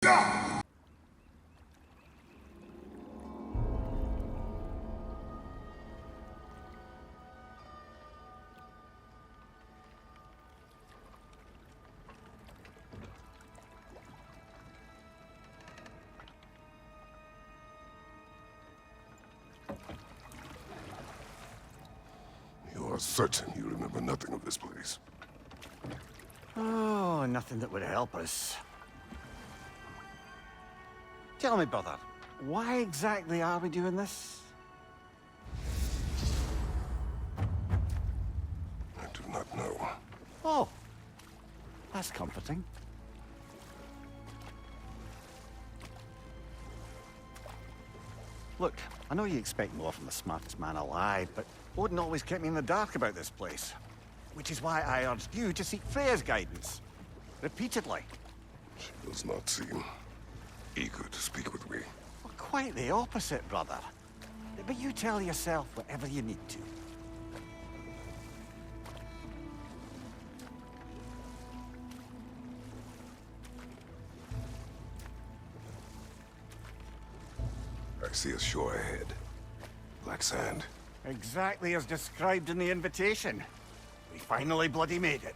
You are certain you remember nothing of this place? Oh, nothing that would help us. Tell me, brother, why exactly are we doing this? I do not know. Oh, that's comforting. Look, I know you expect more from the smartest man alive, but Odin always kept me in the dark about this place. Which is why I urged you to seek Freya's guidance. Repeatedly. She does not seem eager to speak with me. Well, quite the opposite, brother. But you tell yourself whatever you need to. I see a shore ahead. Black sand. Exactly as described in the invitation. We finally bloody made it.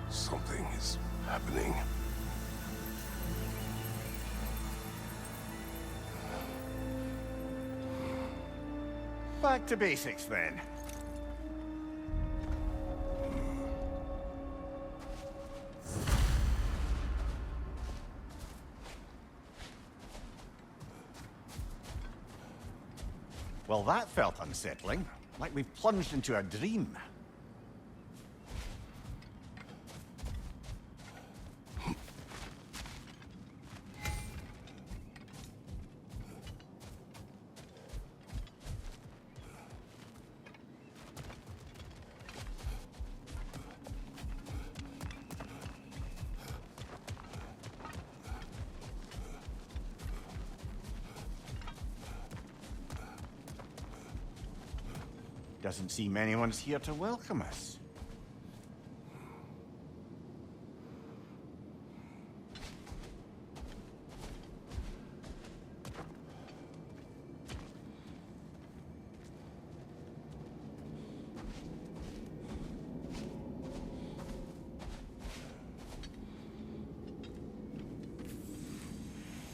Something is happening. Back to basics, then. Well, that felt unsettling. Like we plunged into a dream. Doesn't seem anyone's here to welcome us.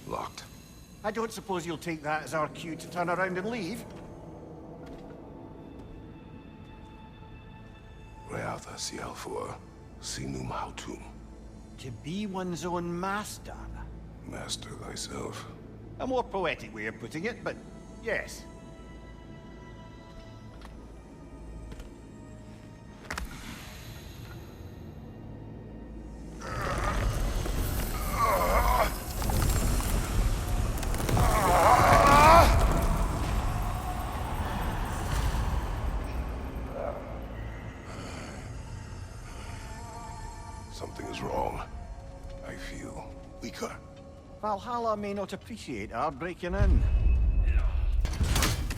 Locked. I don't suppose you'll take that as our cue to turn around and leave? Reatha Sialfur, Sinum Hautum. To be one's own master. Master thyself. A more poetic way of putting it, but yes. Something is wrong. I feel weaker. Valhalla may not appreciate our breaking in.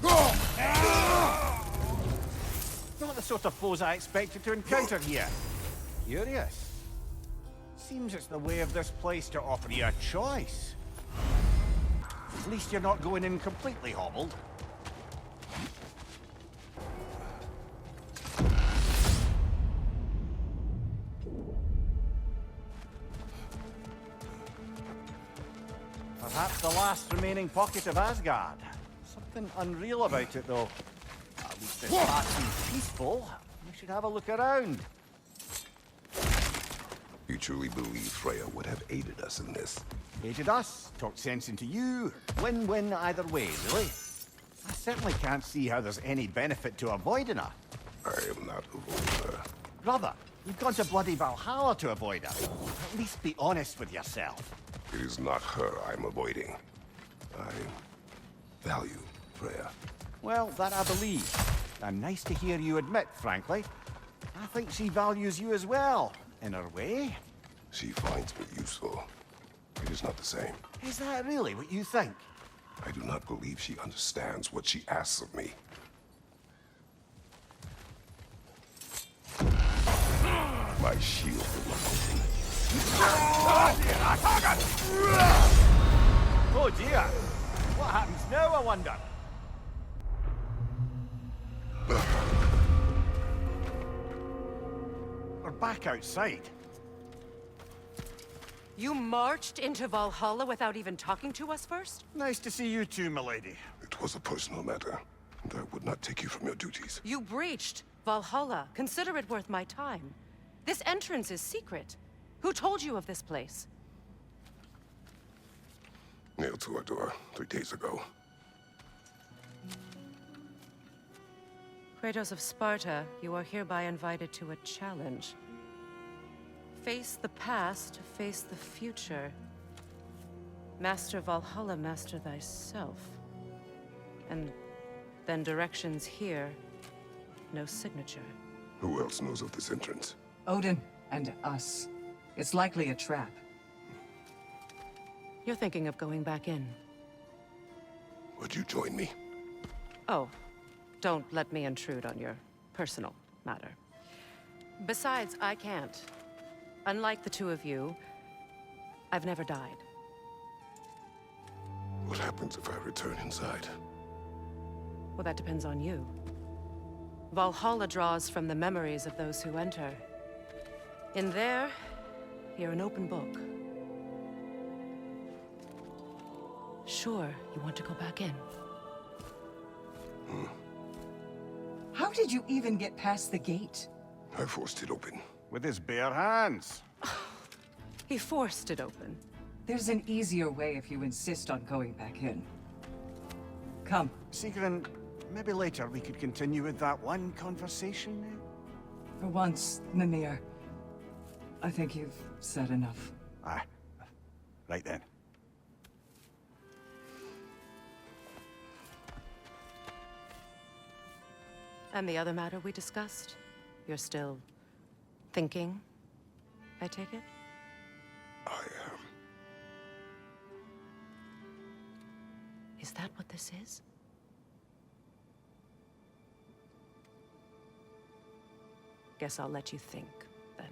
Not the sort of foes I expected to encounter here. Curious. Seems it's the way of this place to offer you a choice. At least you're not going in completely hobbled. Perhaps the last remaining pocket of Asgard. Something unreal about it, though. At least this part seems peaceful. We should have a look around. You truly believe Freya would have aided us in this? Aided us, talked sense into you. Win-win either way, really. I certainly can't see how there's any benefit to avoiding her. I am not avoiding her. Brother, You've gone to bloody Valhalla to avoid her. At least be honest with yourself. It is not her I'm avoiding. I value Freya. Well, that I believe. And nice to hear you admit, frankly. I think she values you as well, in her way. She finds me useful. It is not the same. Is that really what you think? I do not believe she understands what she asks of me. My shield will not open. Oh dear! What happens now, I wonder? We're back outside. You marched into Valhalla without even talking to us first? Nice to see you too, milady. It was a personal matter, and I would not take you from your duties. You breached Valhalla. Consider it worth my time. This entrance is secret. Who told you of this place? Nailed to our door 3 days ago. Kratos of Sparta, you are hereby invited to a challenge. Face the past, face the future. Master Valhalla, master thyself. And then directions here, no signature. Who else knows of this entrance? Odin and us. It's likely a trap. You're thinking of going back in. Would you join me? Oh, don't let me intrude on your personal matter. Besides, I can't. Unlike the two of you, I've never died. What happens if I return inside? Well, that depends on you. Valhalla draws from the memories of those who enter. In there, you're an open book. Sure, you want to go back in. How did you even get past the gate? I forced it open. With his bare hands. He forced it open. There's an easier way if you insist on going back in. Come. Sigrun, maybe later we could continue with that one conversation. For once, Mimir. I think you've said enough. Aye. Right then. And the other matter we discussed? You're still thinking, I take it? I am. Is that what this is? Guess I'll let you think, then.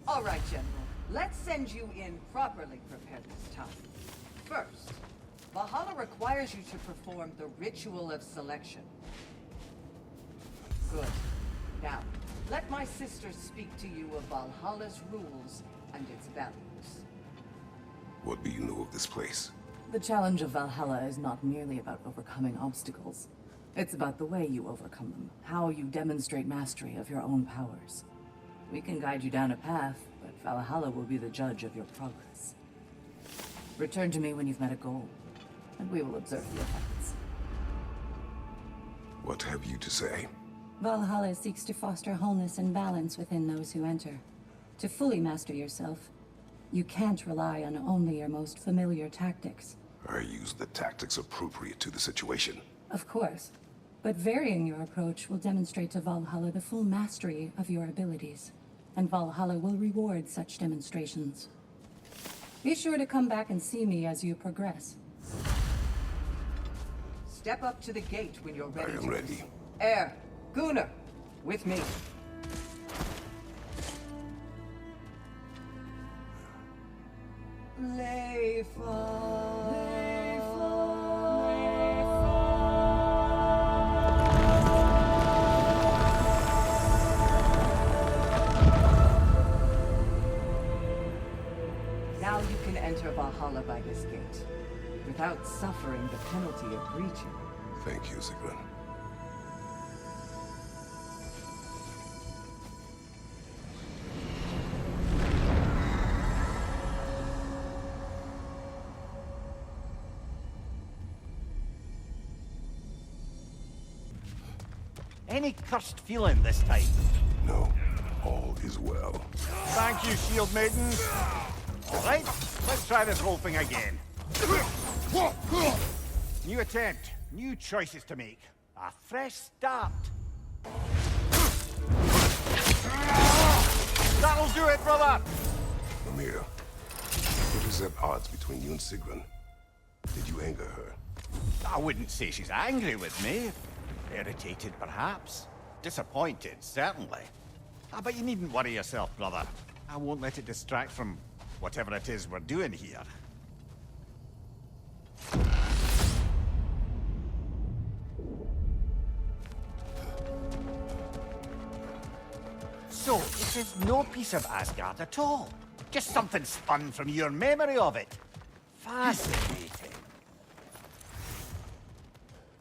All right, General. Let's send you in properly prepared this time. First, Valhalla requires you to perform the ritual of selection. Good. Now, let my sisters speak to you of Valhalla's rules and its values. What do you know of this place? The challenge of Valhalla is not merely about overcoming obstacles. It's about the way you overcome them, how you demonstrate mastery of your own powers. We can guide you down a path, but Valhalla will be the judge of your progress. Return to me when you've met a goal, and we will observe the effects. What have you to say? Valhalla seeks to foster wholeness and balance within those who enter. To fully master yourself, you can't rely on only your most familiar tactics. I use the tactics appropriate to the situation. Of course, but varying your approach will demonstrate to Valhalla the full mastery of your abilities, and Valhalla will reward such demonstrations. Be sure to come back and see me as you progress. Step up to the gate when you're ready. I am ready. Air, Gunnar, with me. Now you can enter Valhalla by this gate, without suffering the penalty of breaching. Thank you, Sigrun. Any cursed feeling this time? No, all is well. Thank you, shield maidens. All right, let's try this whole thing again. New attempt, new choices to make. A fresh start. That'll do it, brother! Amir, what is at odds between you and Sigrun? Did you anger her? I wouldn't say she's angry with me. Irritated, perhaps. Disappointed, certainly. But you needn't worry yourself, brother. I won't let it distract from whatever it is we're doing here. So, this is no piece of Asgard at all. Just something spun from your memory of it. Fascinating.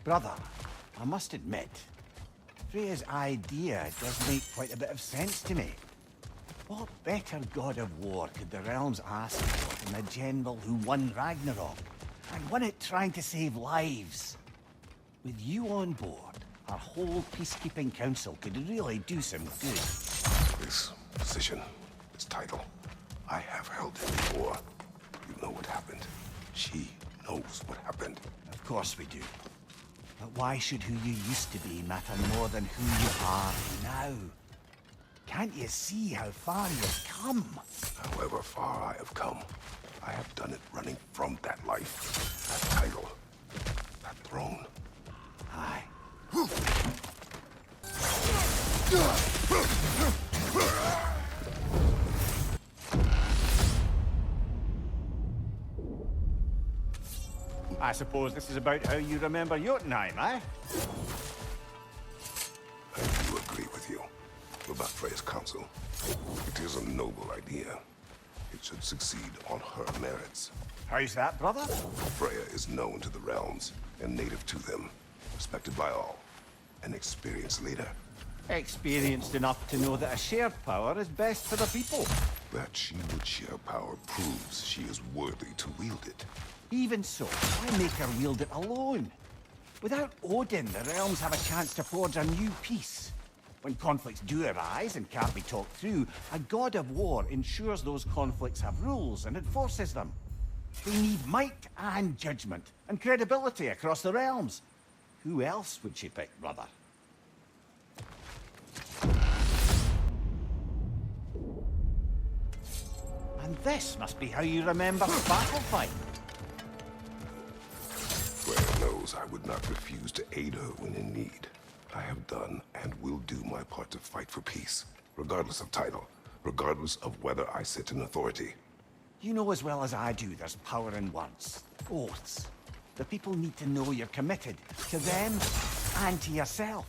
Brother, I must admit, Freya's idea does make quite a bit of sense to me. What better god of war could the realms ask for than the general who won Ragnarok, and won it trying to save lives? With you on board, our whole peacekeeping council could really do some good. This position, this title, I have held it before. You know what happened. She knows what happened. Of course we do. But why should who you used to be matter more than who you are now? Can't you see how far you've come? However far I have come, I have done it running from that life, that title, that throne. Aye. I suppose this is about how you remember Jotunheim, eh? I do agree with you about Freya's counsel. It is a noble idea. It should succeed on her merits. How's that, brother? Freya is known to the realms and native to them, respected by all, an experienced leader. Experienced enough to know that a shared power is best for the people. That she would share power proves she is worthy to wield it. Even so, why make her wield it alone? Without Odin, the realms have a chance to forge a new peace. When conflicts do arise and can't be talked through, a god of war ensures those conflicts have rules and enforces them. They need might and judgment, and credibility across the realms. Who else would she pick, brother? And this must be how you remember the battle fight. Freya knows I would not refuse to aid her when in need. I have done and will do my part to fight for peace, regardless of title, regardless of whether I sit in authority. You know as well as I do there's power in words, oaths. The people need to know you're committed to them and to yourself.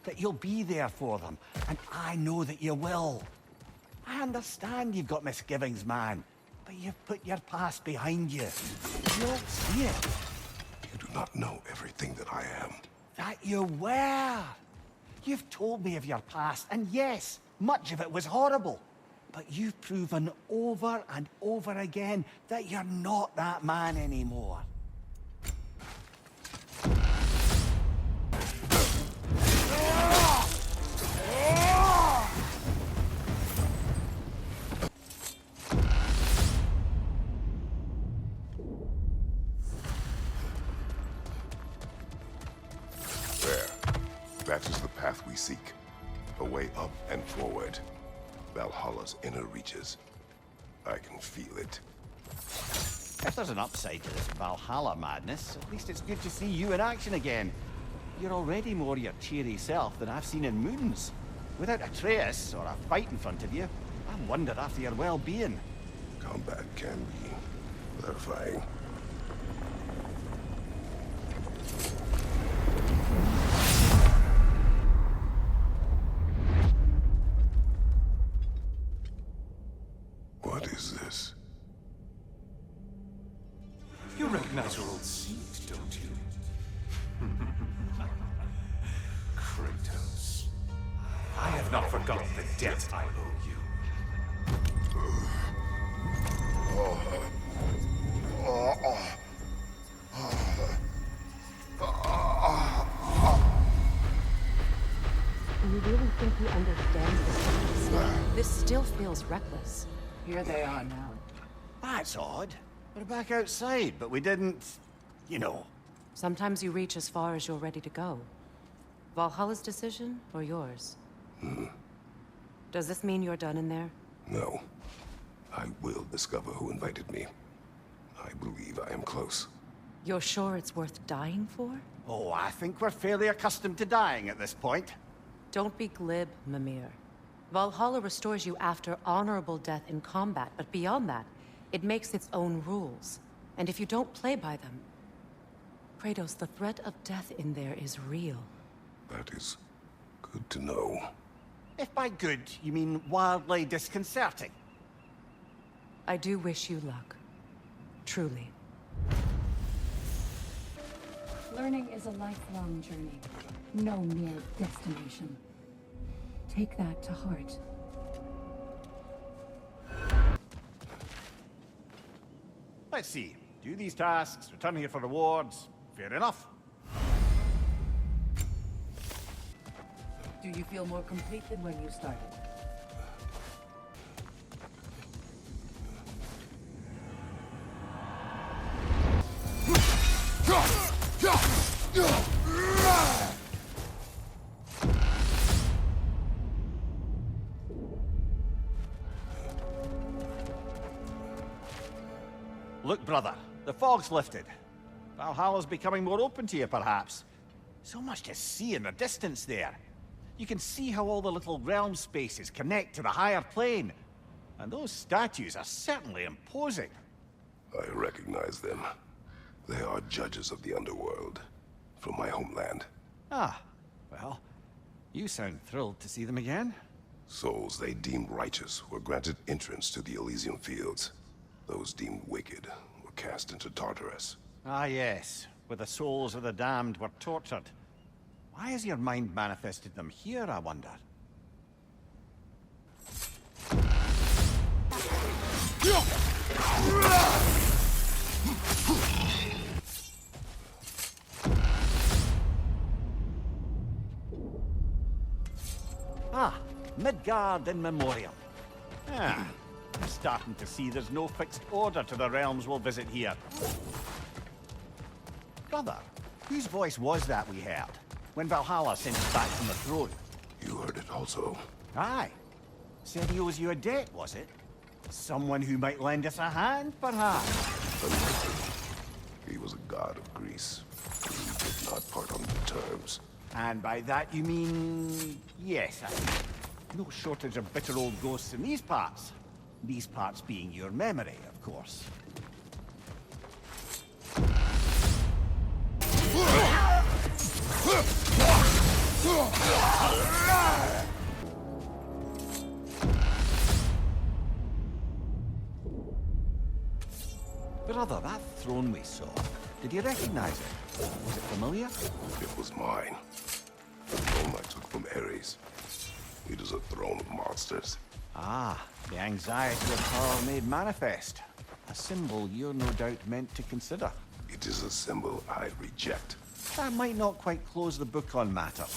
That you'll be there for them, and I know that you will. I understand you've got misgivings, man, but you've put your past behind you. You don't see it. You do not know everything that I am. That you were. You've told me of your past, and yes, much of it was horrible. But you've proven over and over again that you're not that man anymore. There. That is the path we seek. A way up and forward. Valhalla's inner reaches. I can feel it. If there's an upside to this Valhalla madness, at least it's good to see you in action again. You're already more your cheery self than I've seen in moons. Without Atreus or a fight in front of you, I wonder after your well-being. Combat can be clarifying. What is this? You recognize your old seat, don't you? Kratos. I have not forgotten the debt I owe you. This still feels reckless. Here they are now. That's odd. We're back outside, but we didn't... you know. Sometimes you reach as far as you're ready to go. Valhalla's decision, or yours? Does this mean you're done in there? No. I will discover who invited me. I believe I am close. You're sure it's worth dying for? Oh, I think we're fairly accustomed to dying at this point. Don't be glib, Mimir. Valhalla restores you after honorable death in combat, but beyond that, it makes its own rules. And if you don't play by them... Kratos, the threat of death in there is real. That is good to know. If by good, you mean wildly disconcerting. I do wish you luck. Truly. Learning is a lifelong journey, no mere destination. Take that to heart. Let's see. Do these tasks, return here for rewards. Fair enough. Do you feel more complete than when you started? Look, brother, the fog's lifted. Valhalla's becoming more open to you, perhaps. So much to see in the distance there. You can see how all the little realm spaces connect to the higher plane. And those statues are certainly imposing. I recognize them. They are judges of the underworld, from my homeland. Ah, well, you sound thrilled to see them again. Souls they deemed righteous were granted entrance to the Elysium Fields. Those deemed wicked were cast into Tartarus. Ah, yes, where the souls of the damned were tortured. Why has your mind manifested them here, I wonder? Ah, Midgard in Memoriam. Ah, I'm starting to see there's no fixed order to the realms we'll visit here. Brother, whose voice was that we heard when Valhalla sent us back from the throne? You heard it also. Aye. Said he owes you a debt, was it? Someone who might lend us a hand, perhaps? Unlikely. He was a god of Greece. We did not part on good terms. And by that you mean... yes, I think. No shortage of bitter old ghosts in these parts. These parts being your memory, of course. Brother, that throne we saw, did you recognize it? Was it familiar? It was mine. The throne I took from Ares. It is a throne of monsters. Ah, the anxiety of power made manifest. A symbol you're no doubt meant to consider. It is a symbol I reject. That might not quite close the book on matters.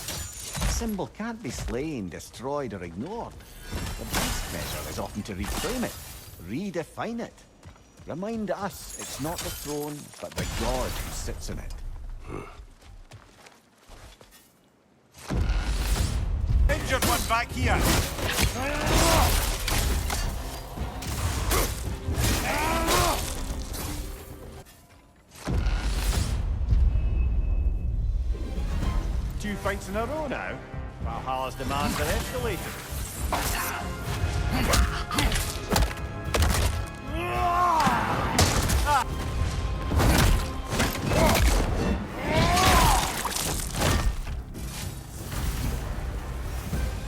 A symbol can't be slain, destroyed, or ignored. The best measure is often to reclaim it, redefine it. Remind us it's not the throne, but the god who sits in it. Injured one back here! Two fights in a row now. Valhalla's demands are escalated.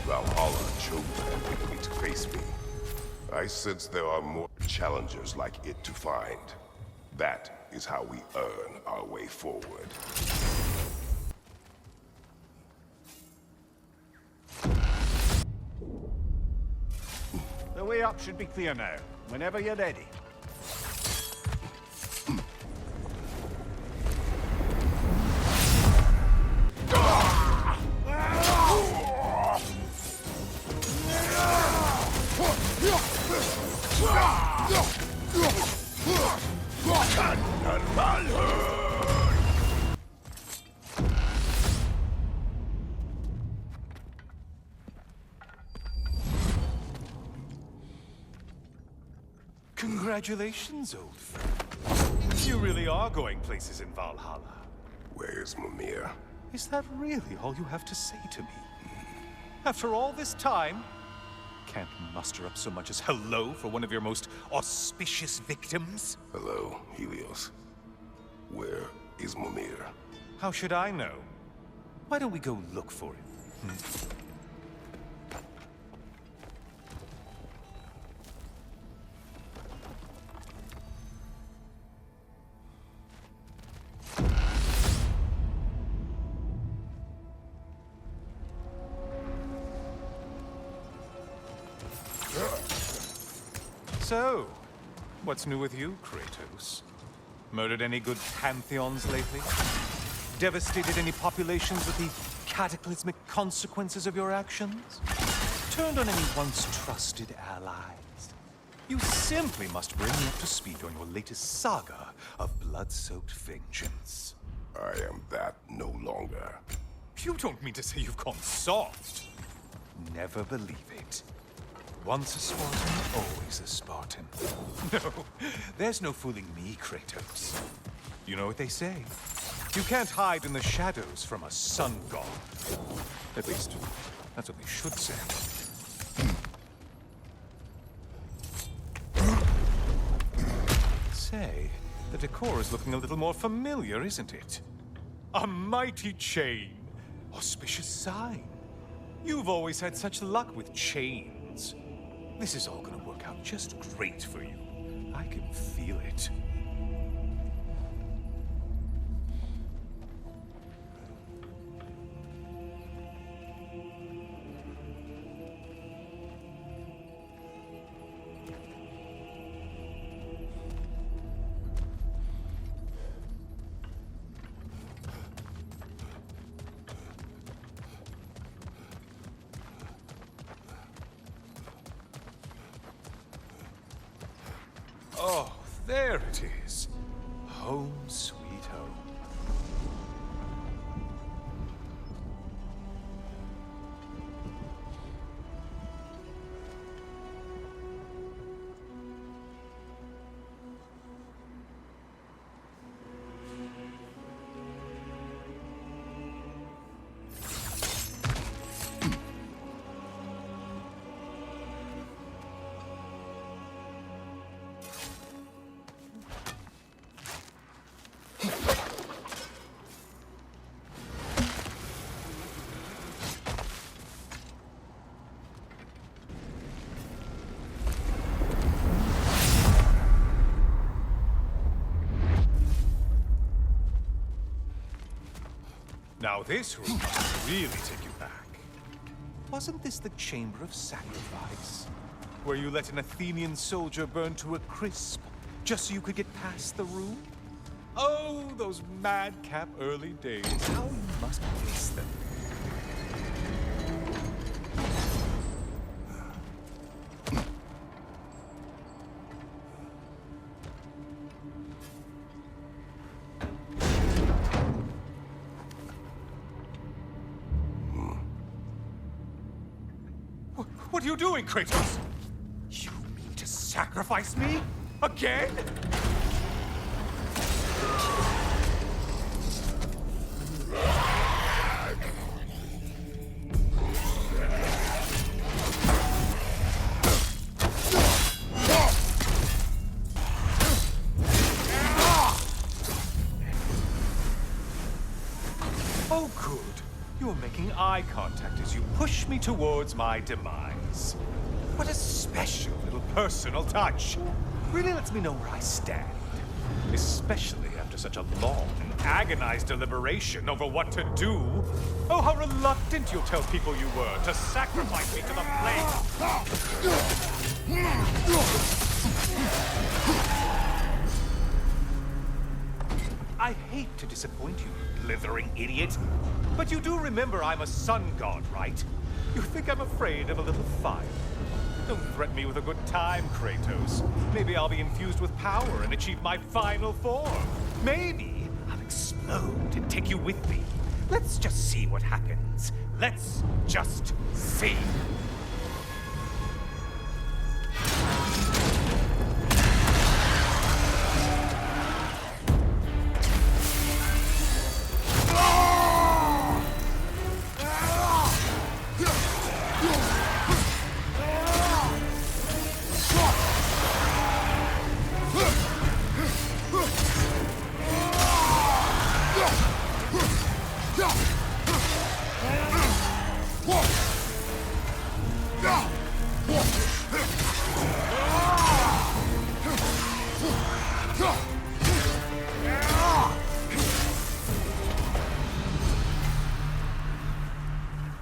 Valhalla chose ambiguity to face me. I sense there are more challengers like it to find. That is how we earn our way forward. The way up should be clear now, whenever you're ready. Congratulations, old friend. You really are going places in Valhalla. Where's Mimir? Is that really all you have to say to me? After all this time, can't muster up so much as hello for one of your most auspicious victims? Hello, Helios. Where is Mimir? How should I know? Why don't we go look for him? So, what's new with you, Kratos? Murdered any good pantheons lately? Devastated any populations with the cataclysmic consequences of your actions? Turned on any once trusted allies? You simply must bring me up to speed on your latest saga of blood-soaked vengeance. I am that no longer. You don't mean to say you've gone soft? Never believe it. Once a Spartan, always a Spartan. No, there's no fooling me, Kratos. You know what they say? You can't hide in the shadows from a sun god. At least, that's what they should say. Say, the decor is looking a little more familiar, isn't it? A mighty chain. Auspicious sign. You've always had such luck with chains. This is all gonna work out just great for you. I can feel it. Oh, there it is. Home sweet home. Now this room must really take you back. Wasn't this the Chamber of Sacrifice? Where you let an Athenian soldier burn to a crisp, just so you could get past the room? Oh, those madcap early days. How you must miss them. What are you doing, Kratos? You mean to sacrifice me? Again? Oh, good. You're making eye contact as you push me towards my demise. What a special little personal touch. Really lets me know where I stand. Especially after such a long and agonized deliberation over what to do. Oh, how reluctant you'll tell people you were to sacrifice me to the flames. I hate to disappoint you, blithering idiot. But you do remember I'm a sun god, right? You think I'm afraid of a little fire? Don't threaten me with a good time, Kratos. Maybe I'll be infused with power and achieve my final form. Maybe I'll explode and take you with me. Let's just see what happens. Let's just see.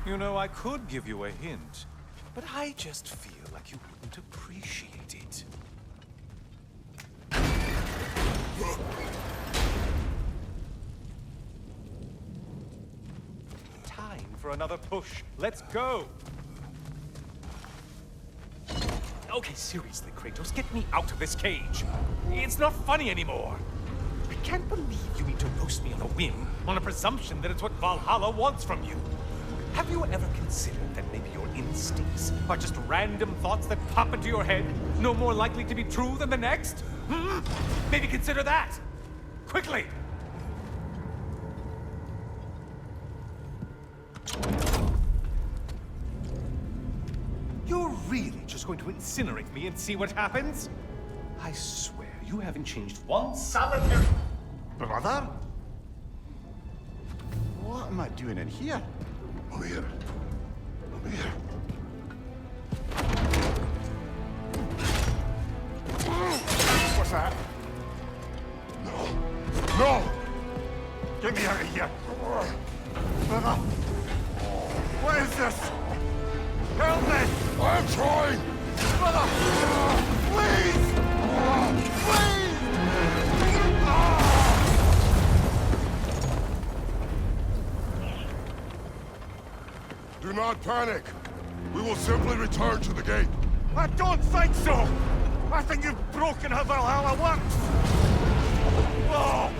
You know, I could give you a hint, but I just feel like you wouldn't appreciate it. Time for another push. Let's go! Okay, seriously, Kratos, get me out of this cage. It's not funny anymore. I can't believe you need to roast me on a whim, on a presumption that it's what Valhalla wants from you. Have you ever considered that maybe your instincts are just random thoughts that pop into your head, no more likely to be true than the next? Hmm? Maybe consider that! Quickly! You're really just going to incinerate me and see what happens? I swear, you haven't changed one solitary... Brother? What am I doing in here? Over here. Over here. What's that? No. No! Get me out of here! Brother! What is this? Help me! I'm trying! Brother! Please! Please! Do not panic. We will simply return to the gate. I don't think so! I think you've broken how Valhalla works! Oh!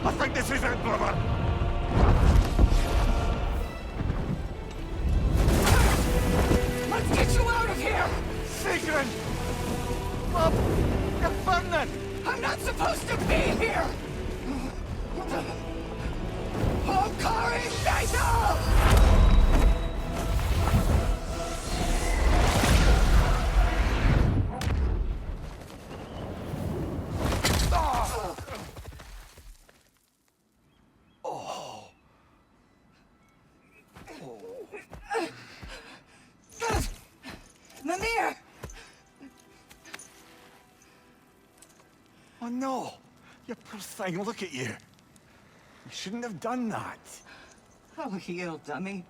I think this is it, brother! Let's get you out of here! Sigrun! Love, you're burning! I'm not supposed to be here! Oh, Kari, Naito! Mimir! Oh no! You poor thing, look at you. You shouldn't have done that. Oh, heal, dummy.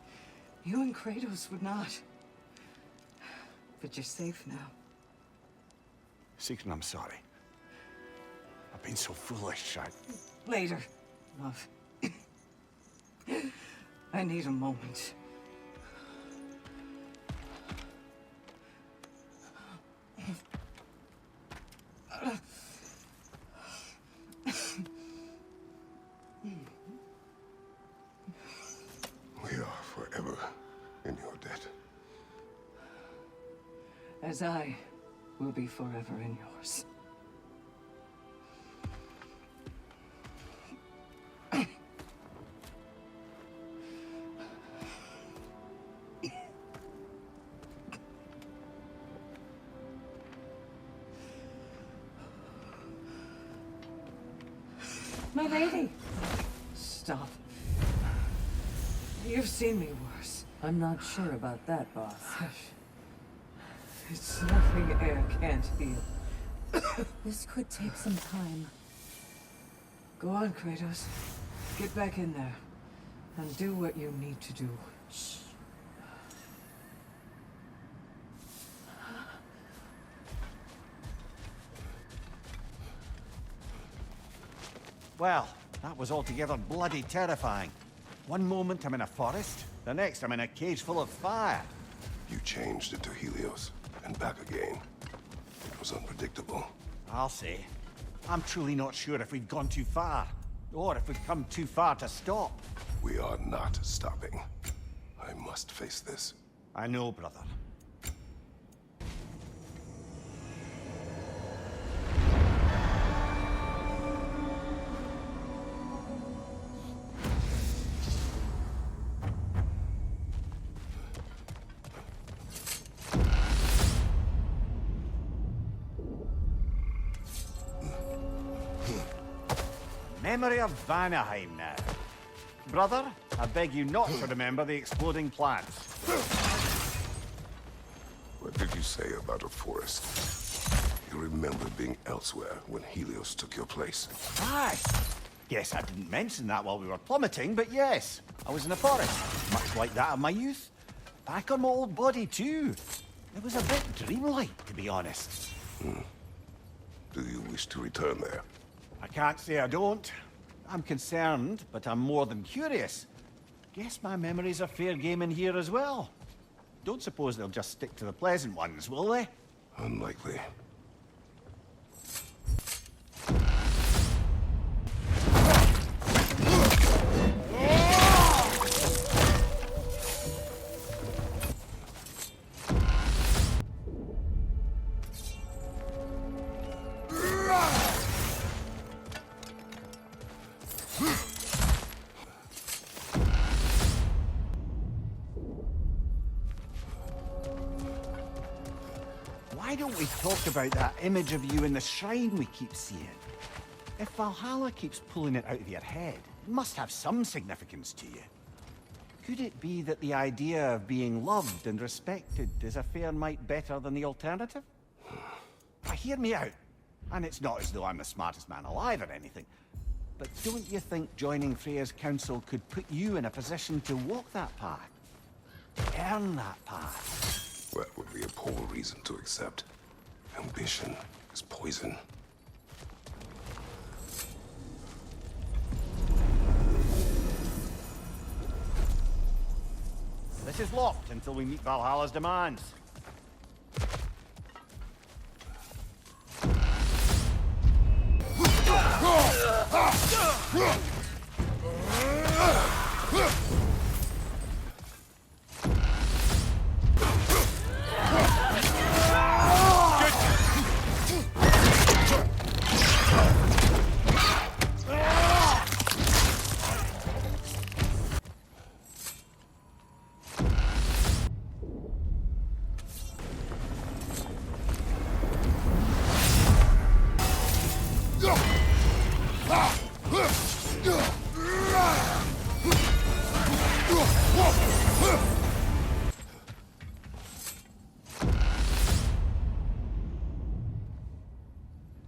You and Kratos would not. But you're safe now. Sigrun, I'm sorry. I've been so foolish. Later, love. I need a moment. We are forever in your debt. As I will be forever in yours. My lady! Stop. You've seen me worse. I'm not sure about that, boss. It's nothing air can't heal. This could take some time. Go on, Kratos. Get back in there. And do what you need to do. Shh. Well, that was altogether bloody terrifying. One moment I'm in a forest, the next I'm in a cage full of fire. You changed into Helios. was unpredictable. I'll say. I'm truly not sure if we've gone too far, or if we've come too far to stop. We are not stopping. I must face this. I know, brother. Memory of Vanaheim now. Brother, I beg you not to remember the exploding plants. What did you say about a forest? You remember being elsewhere when Helios took your place? Aye. Yes, I didn't mention that while we were plummeting, but yes, I was in a forest, much like that of my youth. Back on my old body, too. It was a bit dreamlike, to be honest. Do you wish to return there? I can't say I don't. I'm concerned, but I'm more than curious. Guess my memories are fair game in here as well. Don't suppose they'll just stick to the pleasant ones, will they? Unlikely. Why don't we talk about that image of you in the shrine we keep seeing? If Valhalla keeps pulling it out of your head, it must have some significance to you. Could it be that the idea of being loved and respected is a fair mite better than the alternative? Hear me out. And it's not as though I'm the smartest man alive or anything. But don't you think joining Freya's council could put you in a position to walk that path? Earn that path? That would be a poor reason to accept. Ambition is poison. This is locked until we meet Valhalla's demands.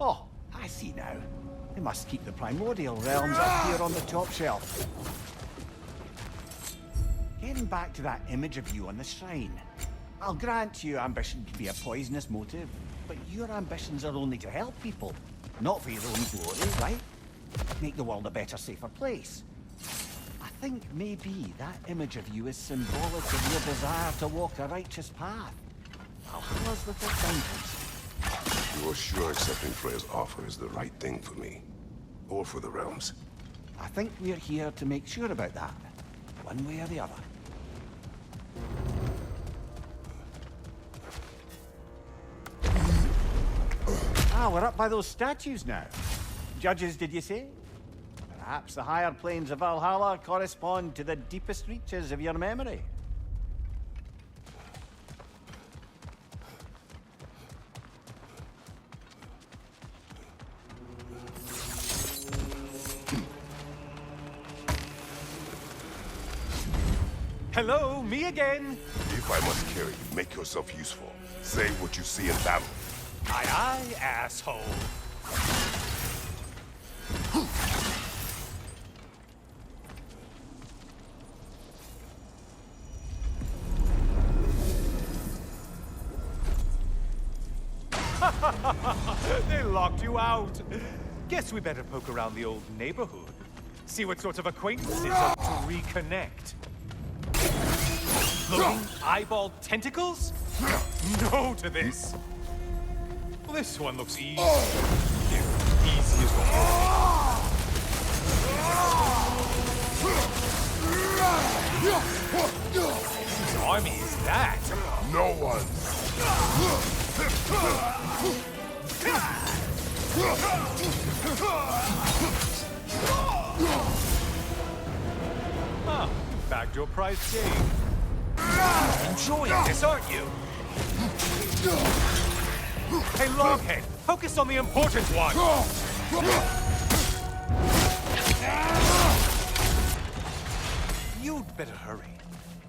Oh, I see now. They must keep the primordial realms up here on the top shelf. Getting back to that image of you on the shrine. I'll grant you ambition can be a poisonous motive, but your ambitions are only to help people, not for your own glory, right? Make the world a better, safer place. I think maybe that image of you is symbolic of your desire to walk a righteous path. Valhalla's little fountains. You are sure accepting Freya's offer is the right thing for me? Or for the realms? I think we're here to make sure about that, one way or the other. Ah, we're up by those statues now. Judges, did you say? Perhaps the higher planes of Valhalla correspond to the deepest reaches of your memory. Hello, me again. If I must carry you, make yourself useful. Say what you see in battle. Aye, aye, asshole. They locked you out. Guess we better poke around the old neighborhood. See what sort of acquaintances are to reconnect. Floating eyeball tentacles? No to this. Well, this one looks easy. Easy as well. Whose army is that? No one. Ah, you bagged your prize game. Enjoying this, aren't you? Hey, Loghead, focus on the important one. You'd better hurry.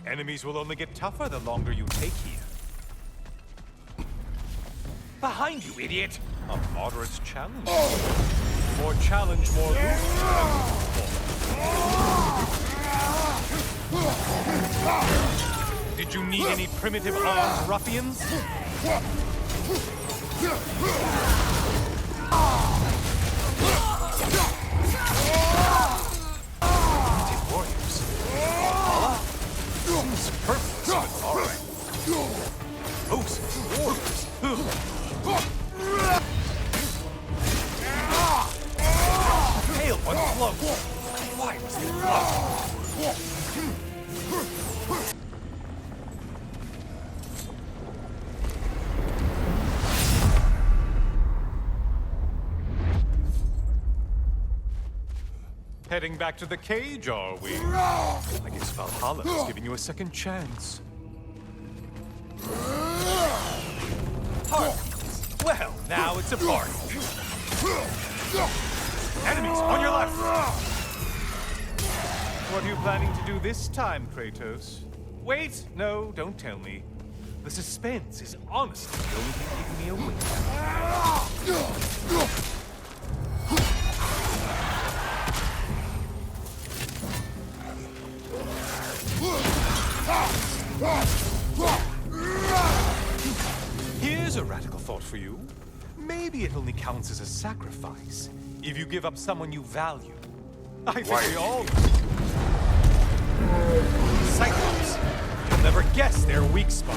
Enemies will only get tougher the longer you take here. Behind you, idiot! A moderate challenge. More challenge, more loot. Did you need any primitive armed ruffians? Primitive warriors. Valhalla? Superfluous, but all right. Those warriors. Hail one blow. Why was it blow? Heading back to the cage, are we? I guess Valhalla is giving you a second chance. Harpies. Well, now it's a party. Enemies on your left. What are you planning to do this time, Kratos? Wait, no, don't tell me. The suspense is honestly the only thing keeping me awake. Here's a radical thought for you. Maybe it only counts as a sacrifice if you give up someone you value. I think we all do. Cyclops. You'll never guess their weak spot.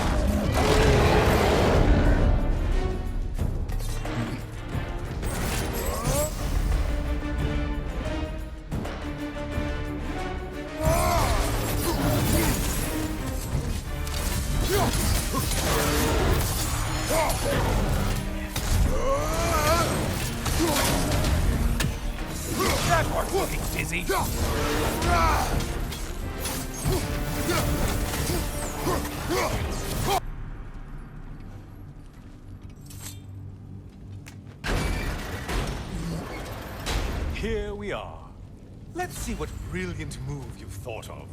That part's looking dizzy. Here we are. Let's see what brilliant move you've thought of.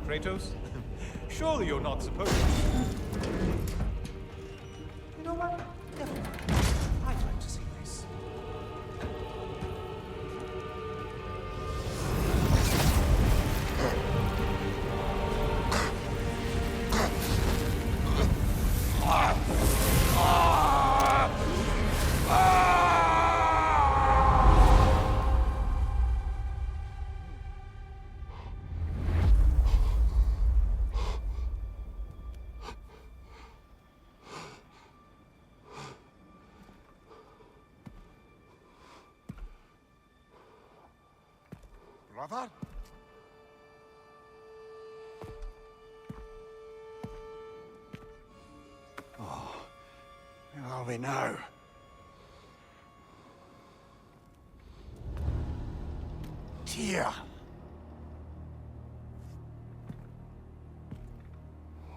Kratos? Surely you're not supposed to. You know what? Never mind. I'd like to see this. Brother? Oh, where are we now? Tyr!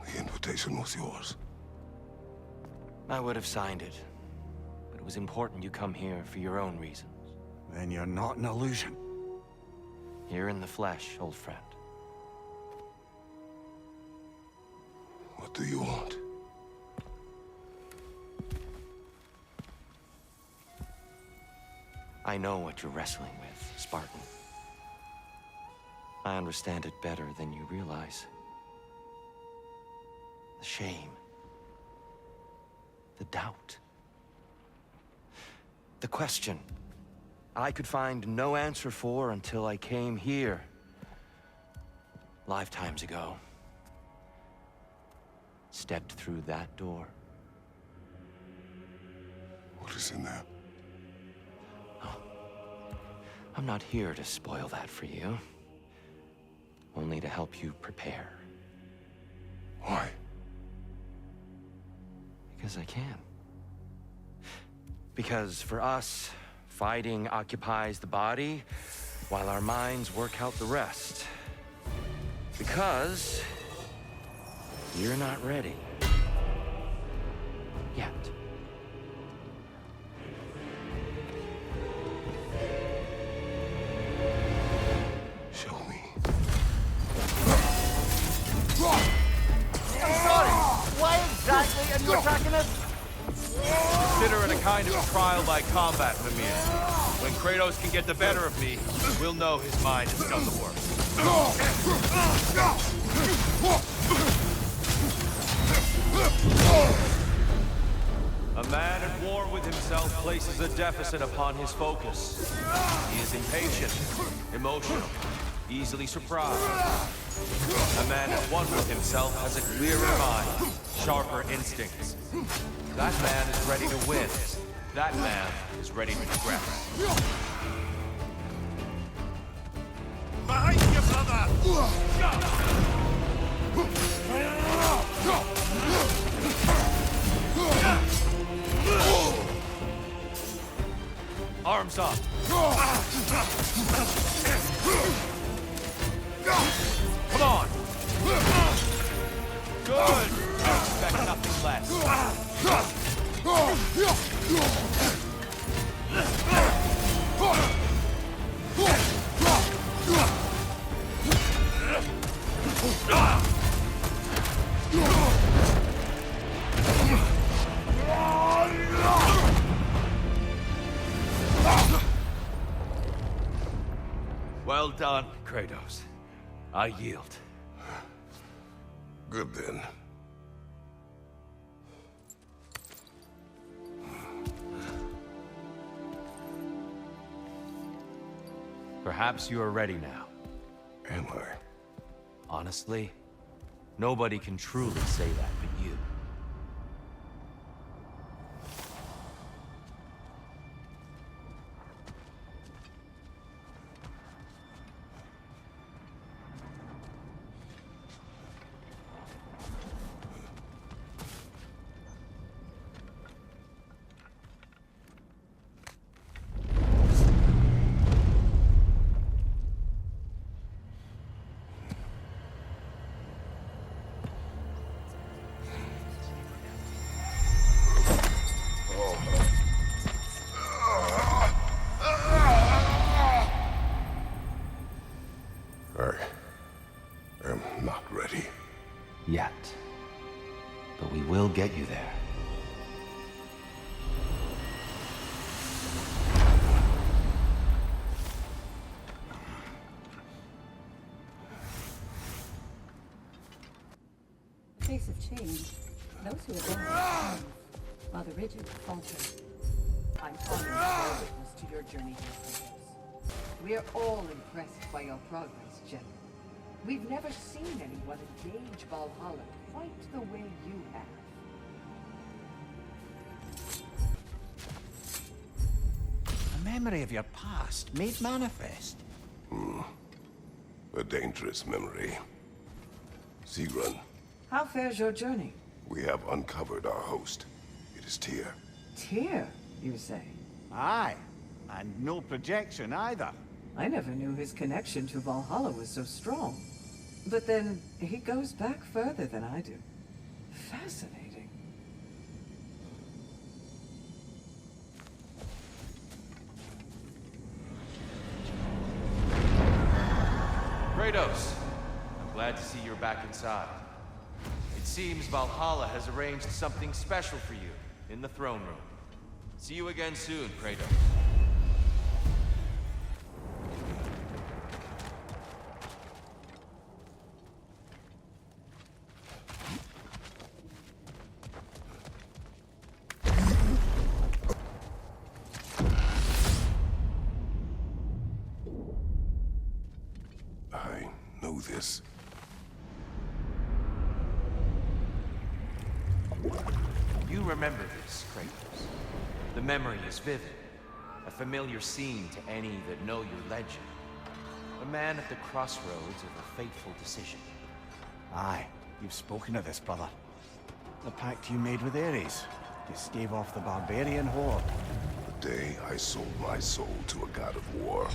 The invitation was yours. I would have signed it, but it was important you come here for your own reasons. Then you're not an illusion. Here in the flesh, old friend. What do you want? I know what you're wrestling with, Spartan. I understand it better than you realize. The shame. The doubt. The question. I could find no answer for until I came here. Lifetimes ago. Stepped through that door. What is in there? Oh. I'm not here to spoil that for you. Only to help you prepare. Why? Because I can. Because for us, fighting occupies the body, while our minds work out the rest. Because you're not ready. Yet. Show me. I'm sorry! Why exactly are you attacking us? Consider it a kind of trial by combat, Mimir. When Kratos can get the better of me, we'll know his mind has done the work. A man at war with himself places a deficit upon his focus. He is impatient, emotional, easily surprised. A man at one with himself has a clearer mind, sharper instincts. That man is ready to win. That man is ready to progress. Behind you, brother! Arms up! Come on! Good! Expect nothing less. Well done, Kratos. I yield. Good then. Perhaps you are ready now. Am I? Honestly, nobody can truly say that but you. I am not ready. Yet. But we will get you there. Pace of change. Those who advance, while the rigid falter. I'm honored to bear witness to your journey here, Kratos. We are all impressed by your progress, General. We've never seen anyone engage Valhalla quite the way you have. A memory of your past made manifest. A dangerous memory. Sigrun, How fares your journey? we have uncovered our host. It is Tyr. Tyr, you say? Aye, and no projection either. I never knew his connection to Valhalla was so strong. But then, he goes back further than I do. Fascinating. Kratos, I'm glad to see you're back inside. It seems Valhalla has arranged something special for you in the throne room. See you again soon, Kratos. this. You remember this, Kratos. The memory is vivid. A familiar scene to any that know your legend. A man at the crossroads of a fateful decision. Aye, you've spoken of this, brother. The pact you made with Ares to stave off the barbarian horde. The day I sold my soul to a god of war.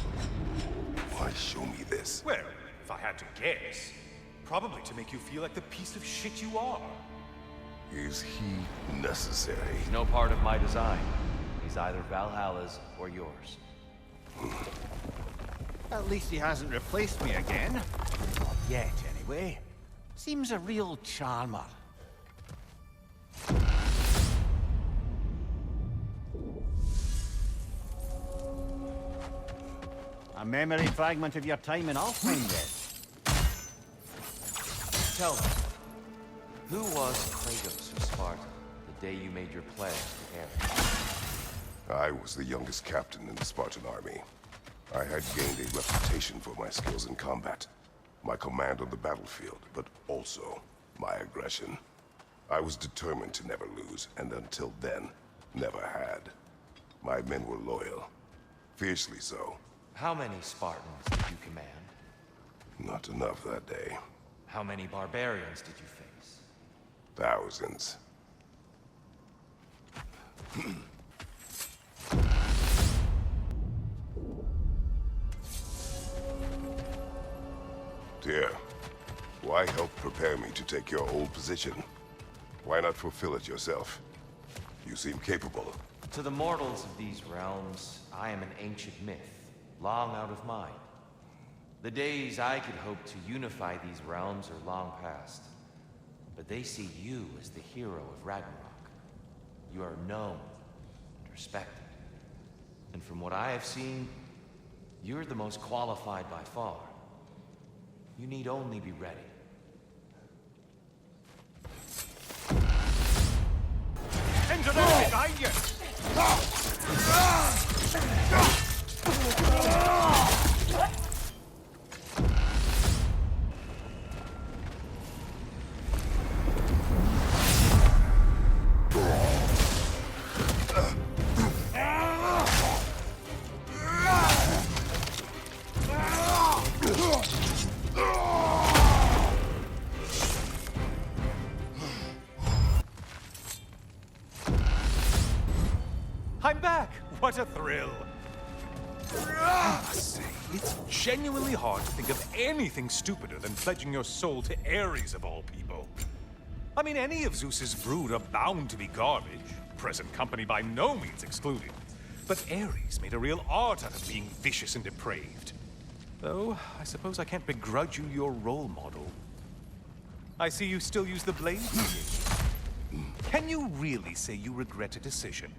Why show me this? Well, if I had to guess, probably to make you feel like the piece of shit you are. Is he necessary? He's no part of my design. He's either Valhalla's or yours. At least he hasn't replaced me again. Not yet, anyway. Seems a real charmer. A memory fragment of your time in Alfheim, then. Tell me, who was Kratos of Sparta the day you made your pledge to Ares? I was the youngest captain in the Spartan army. I had gained a reputation for my skills in combat, my command on the battlefield, but also my aggression. I was determined to never lose, and until then, never had. My men were loyal, fiercely so. How many Spartans did you command? Not enough that day. How many barbarians did you face? Thousands. Dear, why help prepare me to take your old position? Why not fulfill it yourself? You seem capable. To the mortals of these realms, I am an ancient myth, long out of mind. The days I could hope to unify these realms are long past. But they see you as the hero of Ragnarok. You are known and respected. And from what I have seen, you're the most qualified by far. You need only be ready. Engine enemy behind you! I'm back! What a thrill! I must say, it's genuinely hard to think of anything stupider than pledging your soul to Ares of all people. I mean, any of Zeus's brood are bound to be garbage, present company by no means excluded. But Ares made a real art out of being vicious and depraved. Though, I suppose I can't begrudge you your role model. I see you still use the blade. Can you really say you regret a decision?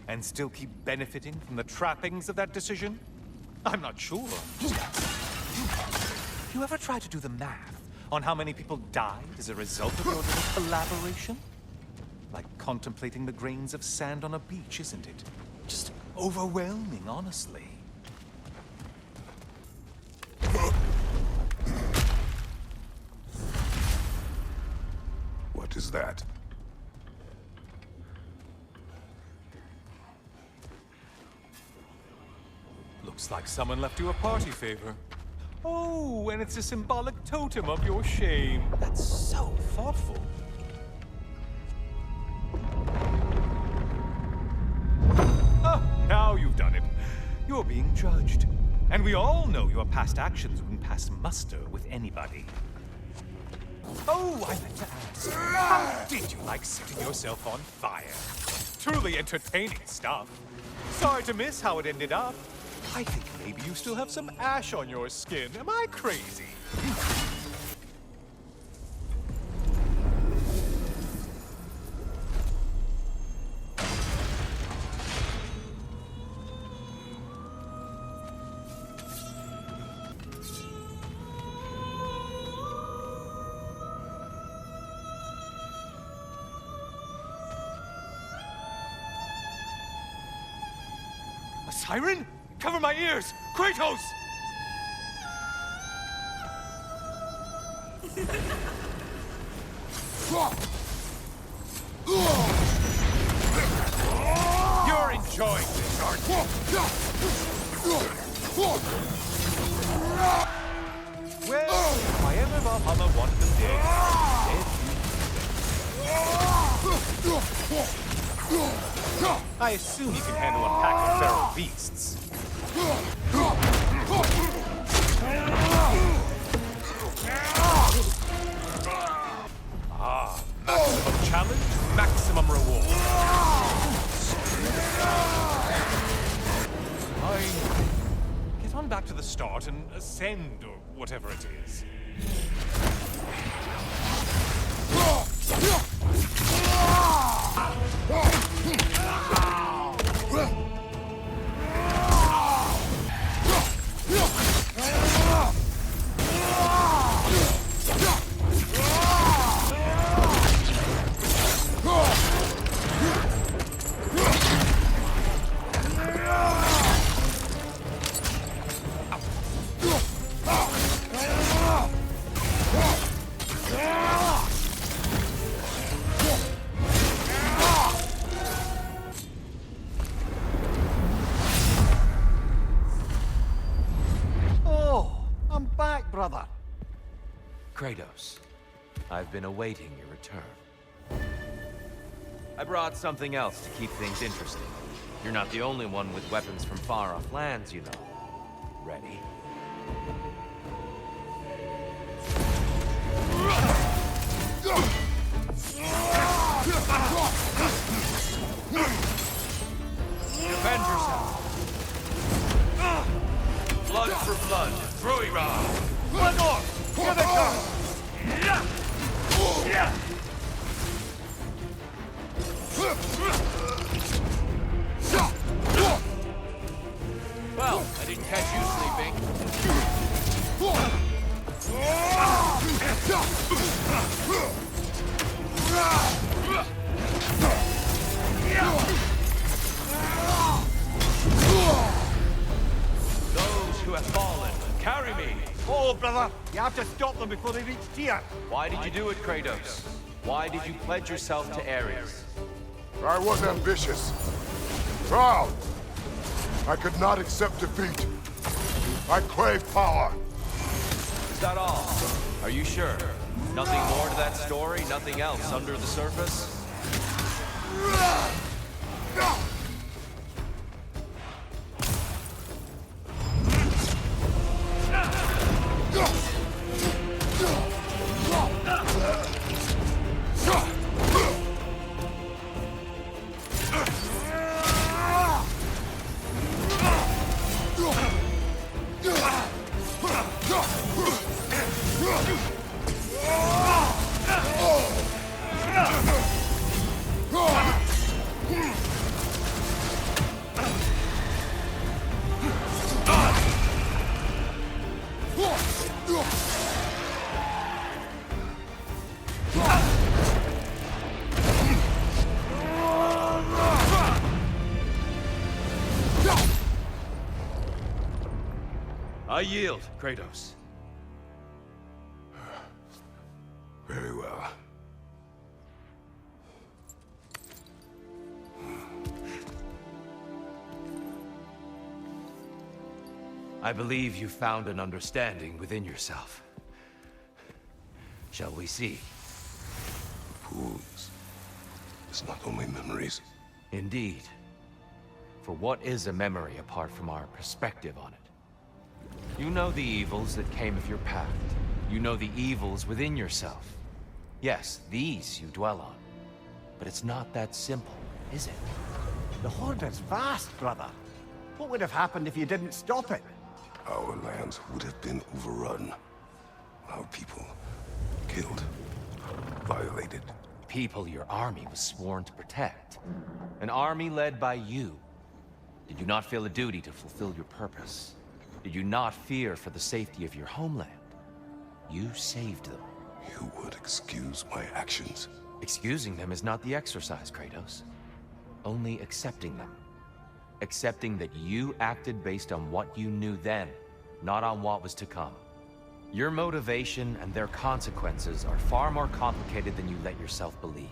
And still keep benefiting from the trappings of that decision? I'm not sure. You ever try to do the math on how many people died as a result of your little collaboration? Like contemplating the grains of sand on a beach, isn't it? Just overwhelming, honestly. What is that? Looks like someone left you a party favor. Oh, and it's a symbolic totem of your shame. That's so thoughtful. Ah, now you've done it. You're being judged. And we all know your past actions wouldn't pass muster with anybody. Oh, I meant to ask, how did you like setting yourself on fire? Truly entertaining stuff. Sorry to miss how it ended up. I think maybe you still have some ash on your skin. Am I crazy? A siren? Cover my ears! Kratos! You're enjoying this, aren't you? Well, if I ever Valhalla wanted them dead, I assume you can handle a pack of feral beasts. Maximum challenge, maximum reward. Get on back to the start and ascend, or whatever it is. Brother. Kratos, I've been awaiting your return. I brought something else to keep things interesting. You're not the only one with weapons from far-off lands, you know. Ready? Defend yourself. Blood for blood, Druira! One more! Here they come! Well, I didn't catch you sleeping. Those who have fallen, carry me! Oh, brother, you have to stop them before they reach Tyr. Why did you do it, Kratos? Why did you pledge yourself to Ares? I was ambitious. Proud. I could not accept defeat. I crave power. Is that all? Are you sure? Nothing more to that story? Nothing else under the surface? I yield, Kratos. Very well. I believe you found an understanding within yourself. Shall we see? Fools. It's not only memories. Indeed. For what is a memory apart from our perspective on it? You know the evils that came of your pact. You know the evils within yourself. Yes, these you dwell on. But it's not that simple, is it? The Horde is vast, brother. What would have happened if you didn't stop it? Our lands would have been overrun. Our people killed, violated. People your army was sworn to protect. An army led by you. Did you not feel a duty to fulfill your purpose? Did you not fear for the safety of your homeland? You saved them. You would excuse my actions? Excusing them is not the exercise, Kratos. Only accepting them. Accepting that you acted based on what you knew then, not on what was to come. Your motivation and their consequences are far more complicated than you let yourself believe.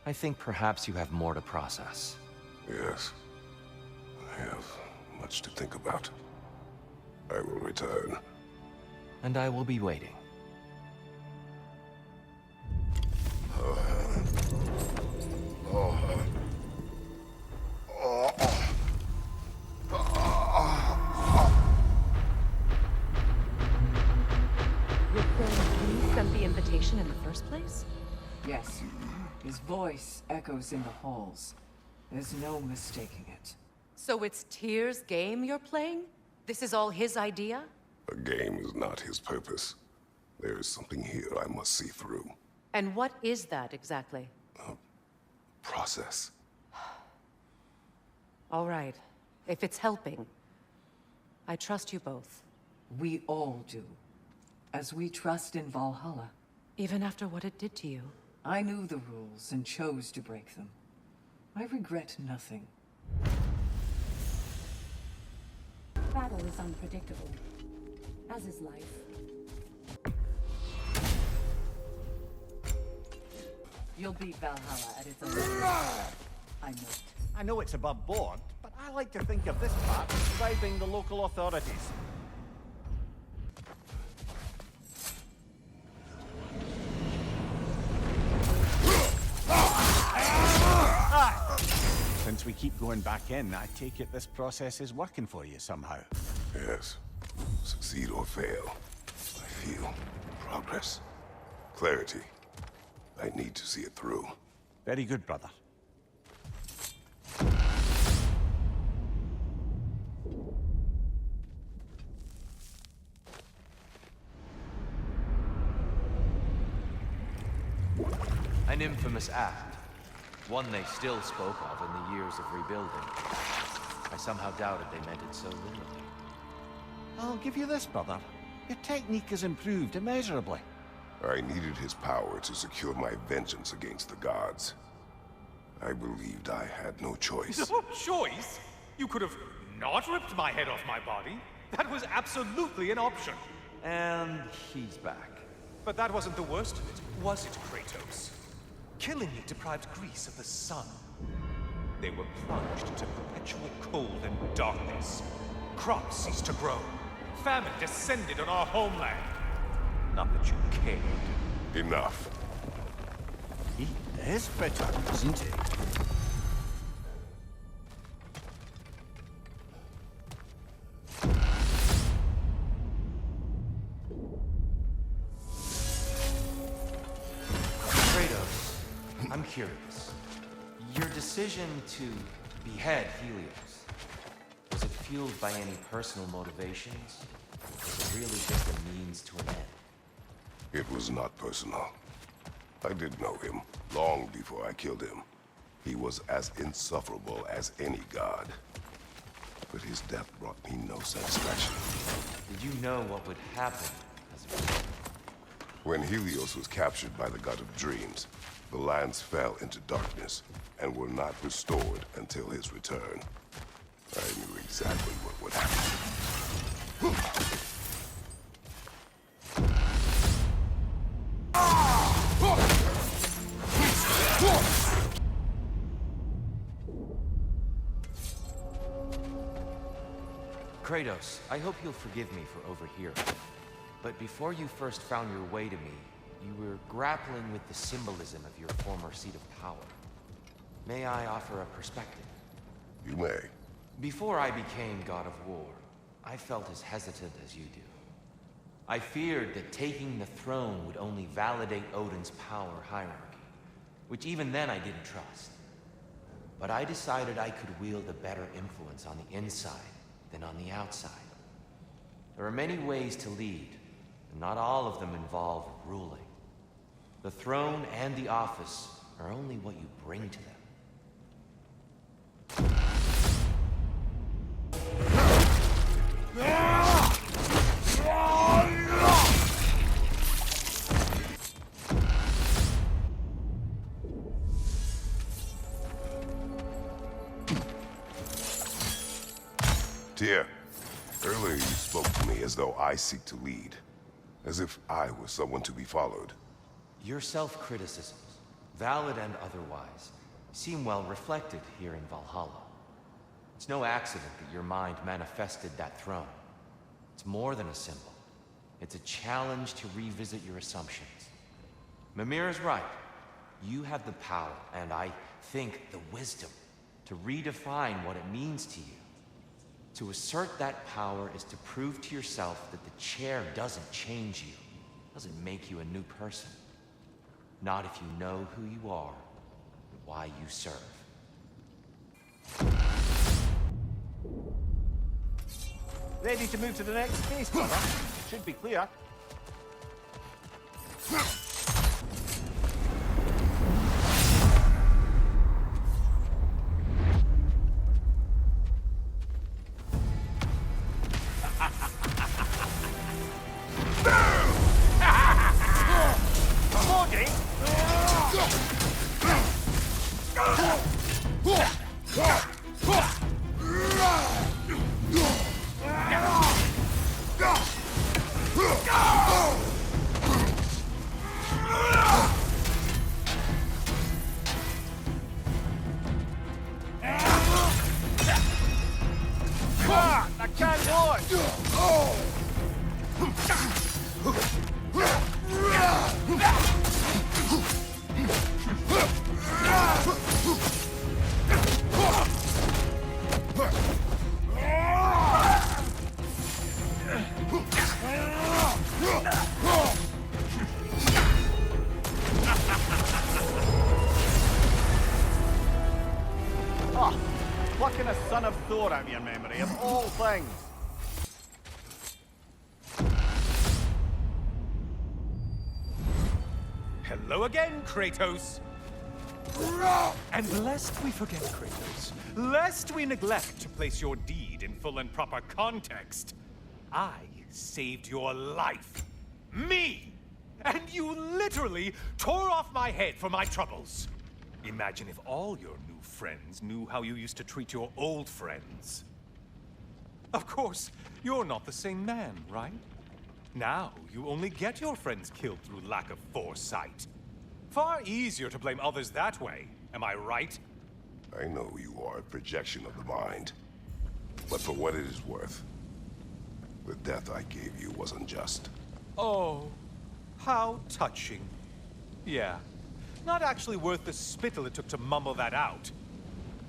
I think perhaps you have more to process. Yes. I have much to think about. I will return. And I will be waiting. Your friend sent the invitation in the first place? Yes. His voice echoes in the halls. There's no mistaking it. So it's Tyr's game you're playing? This is all his idea? A game is not his purpose. There is something here I must see through. And what is that exactly? Process. All right. If it's helping, I trust you both. We all do. As we trust in Valhalla. Even after what it did to you. I knew the rules and chose to break them. I regret nothing. Battle is unpredictable, as is life. You'll beat Valhalla at its own pace. I know it. I know it's above board, but I like to think of this part as bribing the local authorities. Since we keep going back in, I take it this process is working for you somehow. Yes. Succeed or fail. I feel progress. Clarity. I need to see it through. Very good, brother. An infamous act. One they still spoke of in the years of rebuilding. I somehow doubted they meant it so literally. I'll give you this, brother. Your technique has improved immeasurably. I needed his power to secure my vengeance against the gods. I believed I had no choice. No choice? You could have not ripped my head off my body. That was absolutely an option. And he's back. But that wasn't the worst of it, was it, Kratos? Killing it deprived Greece of the sun. They were plunged into perpetual cold and darkness. Crops ceased to grow. Famine descended on our homeland. Not that you cared. Enough. He is bitter, isn't he? Kratos, I'm curious. Your decision to behead Helios, was it fueled by any personal motivations? Or was it really just a means to an end? It was not personal. I did know him, long before I killed him. He was as insufferable as any god. But his death brought me no satisfaction. Did you know what would happen as a result? When Helios was captured by the god of dreams, the lands fell into darkness and were not restored until his return. I knew exactly what would happen. Kratos, I hope you'll forgive me for overhearing. But before you first found your way to me, you were grappling with the symbolism of your former seat of power. May I offer a perspective? You may. Before I became God of War, I felt as hesitant as you do. I feared that taking the throne would only validate Odin's power hierarchy, which even then I didn't trust. But I decided I could wield a better influence on the inside than on the outside. There are many ways to lead, and not all of them involve ruling. The throne and the office are only what you bring to them. Tyr, Earlier you spoke to me as though I seek to lead. As if I was someone to be followed. Your self-criticisms, valid and otherwise, seem well reflected here in Valhalla. It's no accident that your mind manifested that throne. It's more than a symbol. It's a challenge to revisit your assumptions. Mimir is right. You have the power, and I think the wisdom, to redefine what it means to you. To assert that power is to prove to yourself that the chair doesn't change you, doesn't make you a new person. Not if you know who you are and why you serve. Ready to move to the next phase, brother? Should be clear. I can't plucking a son of Thor out of your memory, of all things. Hello again, Kratos! And lest we forget, Kratos, lest we neglect to place your deed in full and proper context, I saved your life. Me! And you literally tore off my head for my troubles. Imagine if all your new friends knew how you used to treat your old friends. Of course, you're not the same man, right? Now, you only get your friends killed through lack of foresight. Far easier to blame others that way, am I right? I know you are a projection of the mind. But for what it is worth, the death I gave you was unjust. Oh, how touching. Yeah, not actually worth the spittle it took to mumble that out.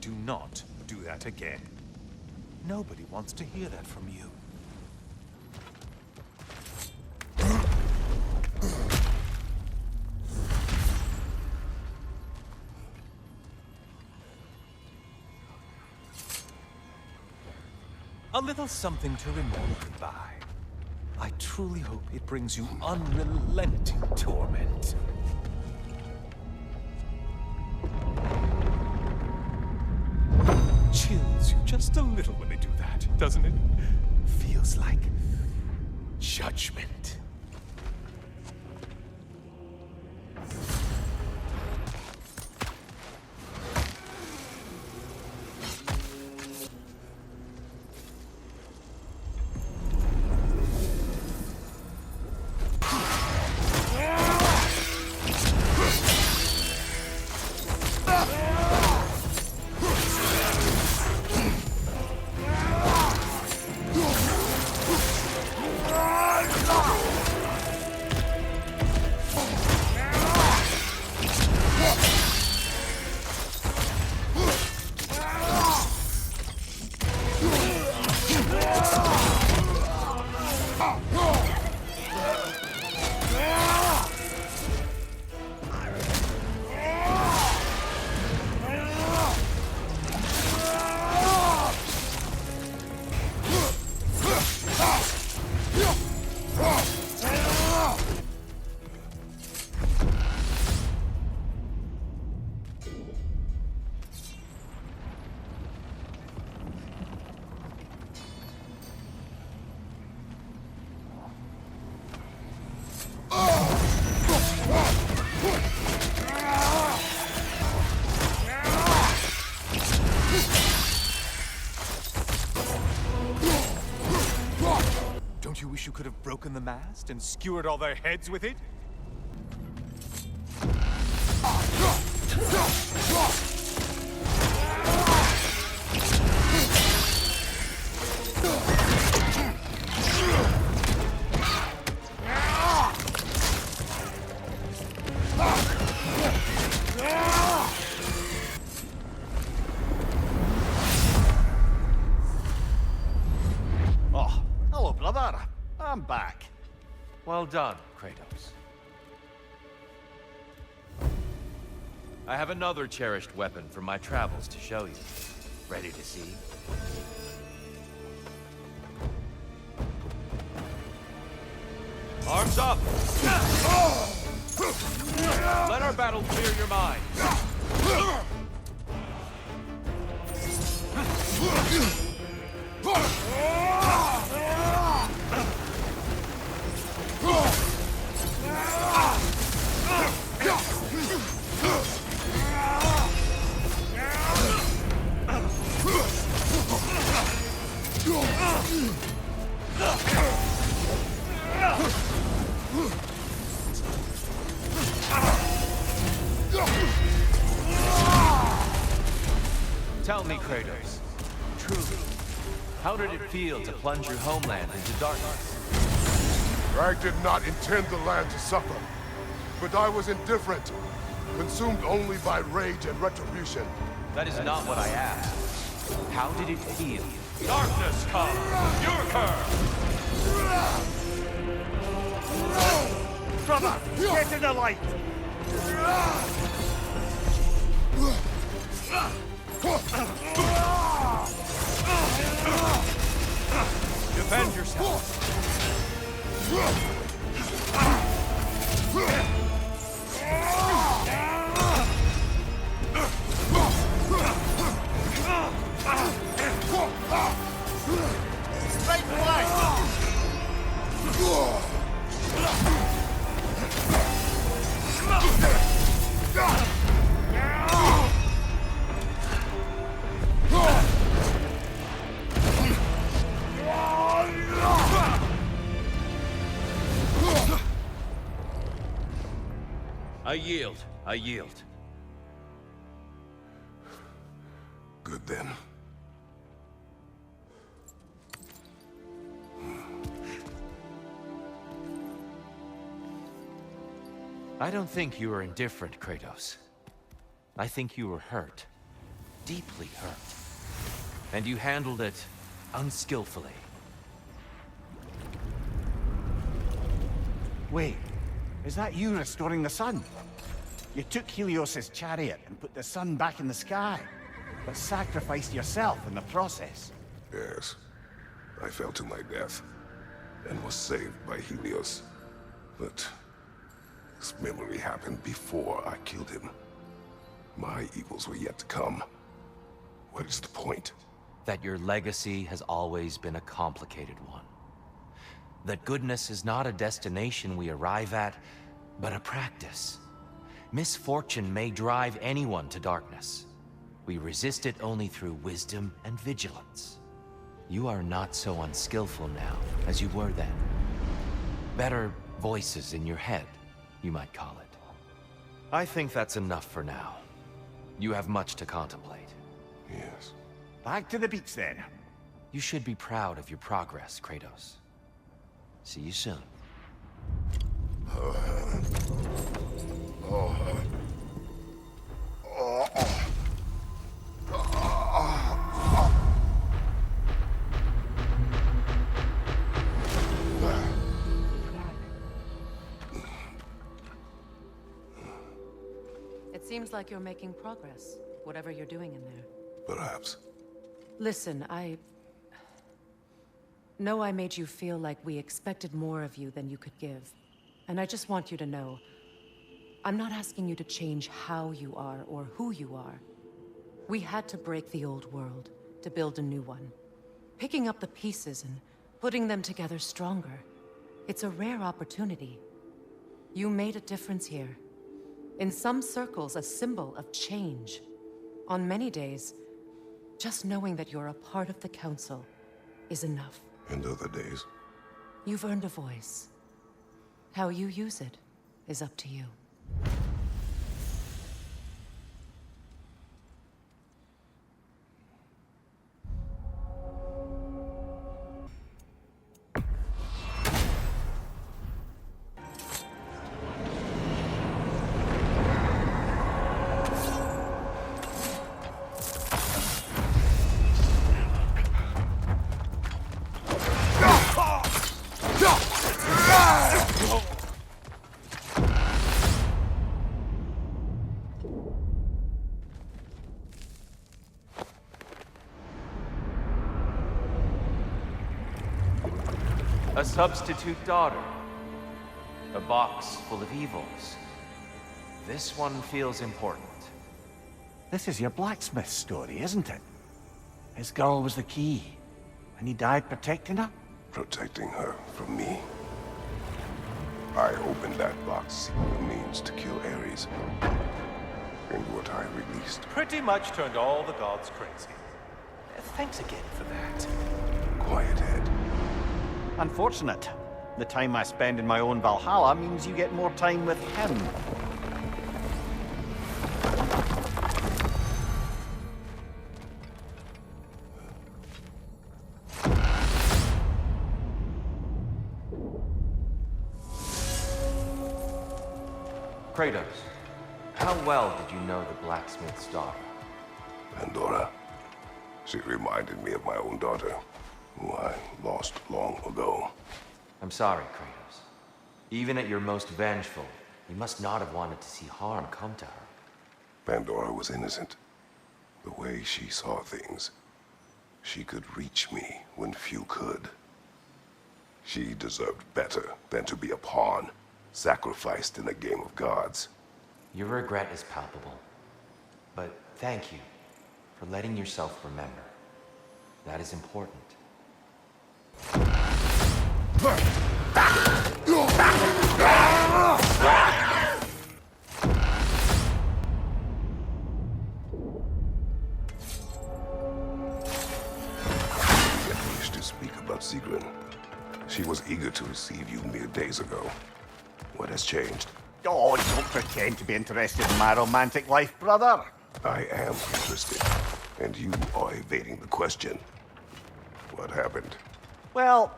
Do not do that again. Nobody wants to hear that from you. A little something to remember by. I truly hope it brings you unrelenting torment. Chills you just a little when they do that, doesn't it? Feels like judgment. Don't you wish you could have broken the mast and skewered all their heads with it? Oh, hello, brother. I'm back. Well done, Kratos. I have another cherished weapon from my travels to show you. Ready to see? Arms up! Let our battle clear your mind. Tell me, Kratos, truly, how did it feel to plunge your homeland into darkness? I did not intend the land to suffer, but I was indifferent, consumed only by rage and retribution. That is not what I asked. How did it feel? Darkness come! Your curse! Brother, get in the light! Defend yourself. Straight line! I yield. I yield. Good then. I don't think you were indifferent, Kratos. I think you were hurt. Deeply hurt. And you handled it unskillfully. Wait, is that you restoring the sun? You took Helios's chariot and put the sun back in the sky, but sacrificed yourself in the process. Yes. I fell to my death, and was saved by Helios. But this memory happened before I killed him. My evils were yet to come. What is the point? That your legacy has always been a complicated one. That goodness is not a destination we arrive at, but a practice. Misfortune may drive anyone to darkness. We resist it only through wisdom and vigilance. You are not so unskillful now as you were then. Better voices in your head, you might call it. I think that's enough for now. You have much to contemplate. Yes. Back to the beach then. You should be proud of your progress, Kratos. See you soon. It seems like you're making progress, whatever you're doing in there. Perhaps. Listen, I know I made you feel like we expected more of you than you could give. And I just want you to know, I'm not asking you to change how you are or who you are. We had to break the old world to build a new one. Picking up the pieces and putting them together stronger. It's a rare opportunity. You made a difference here. In some circles, a symbol of change. On many days, just knowing that you're a part of the Council is enough. And other days? You've earned a voice. How you use it is up to you. A substitute daughter. A box full of evils. This one feels important. This is your blacksmith story, isn't it? His girl was the key, and he died protecting her? Protecting her from me. I opened that box seeking a means to kill Ares. And what I released. Pretty much turned all the gods crazy. Thanks again for that. Quiet head. Unfortunate. The time I spend in my own Valhalla means you get more time with him. Kratos, how well did you know the blacksmith's daughter? Pandora. She reminded me of my own daughter, who I lost long ago. I'm sorry, Kratos. Even at your most vengeful, you must not have wanted to see harm come to her. Pandora was innocent. The way she saw things, she could reach me when few could. She deserved better than to be a pawn, sacrificed in a game of gods. Your regret is palpable. But thank you for letting yourself remember. That is important. I wish to speak about Sigrun. She was eager to receive you mere days ago. What has changed? Oh, don't pretend to be interested in my romantic life, brother. I am interested, and you are evading the question. What happened? Well,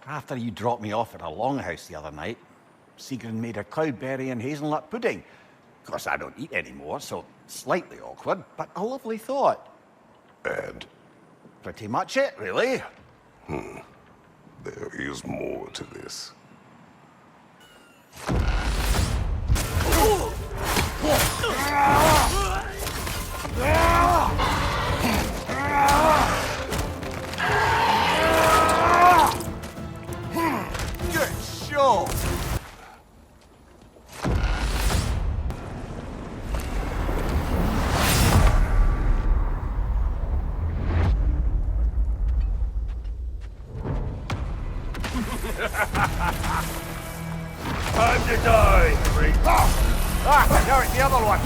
after you dropped me off at a longhouse the other night, Sigrun made her cloudberry and hazelnut pudding. Of course, I don't eat anymore, so slightly awkward, but a lovely thought. And? Pretty much it, really. There is more to this. Good show! Time to die, freak. Ah, now it's the other one.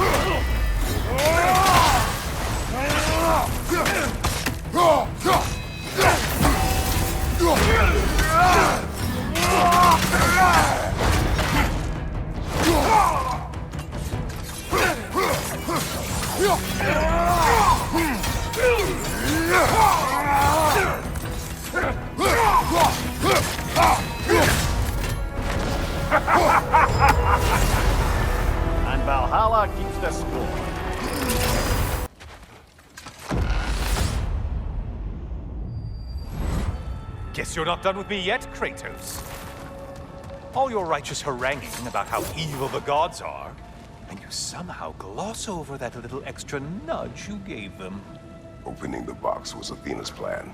And Valhalla keeps the score. Guess you're not done with me yet, Kratos. All your righteous haranguing about how evil the gods are, and you somehow gloss over that little extra nudge you gave them. Opening the box was Athena's plan.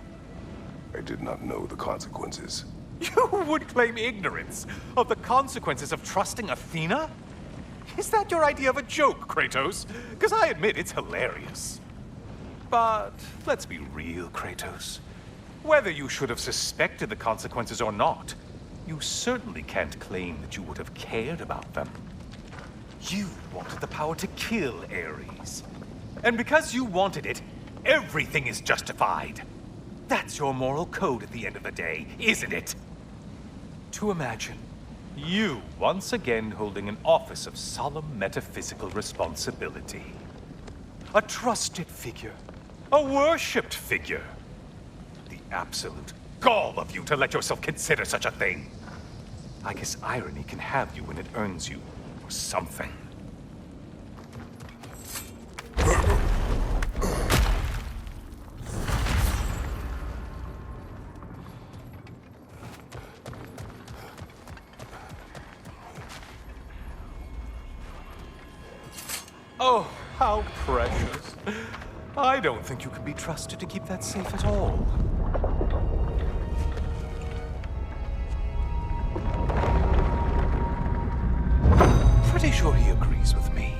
I did not know the consequences. You would claim ignorance of the consequences of trusting Athena? Is that your idea of a joke, Kratos? Because I admit it's hilarious. But let's be real, Kratos. Whether you should have suspected the consequences or not, you certainly can't claim that you would have cared about them. You wanted the power to kill Ares. And because you wanted it, everything is justified. That's your moral code at the end of the day, isn't it? To imagine you once again holding an office of solemn metaphysical responsibility. A trusted figure. A worshipped figure. The absolute gall of you to let yourself consider such a thing. I guess irony can have you when it earns you or something. Oh, how precious. I don't think you can be trusted to keep that safe at all. Pretty sure he agrees with me.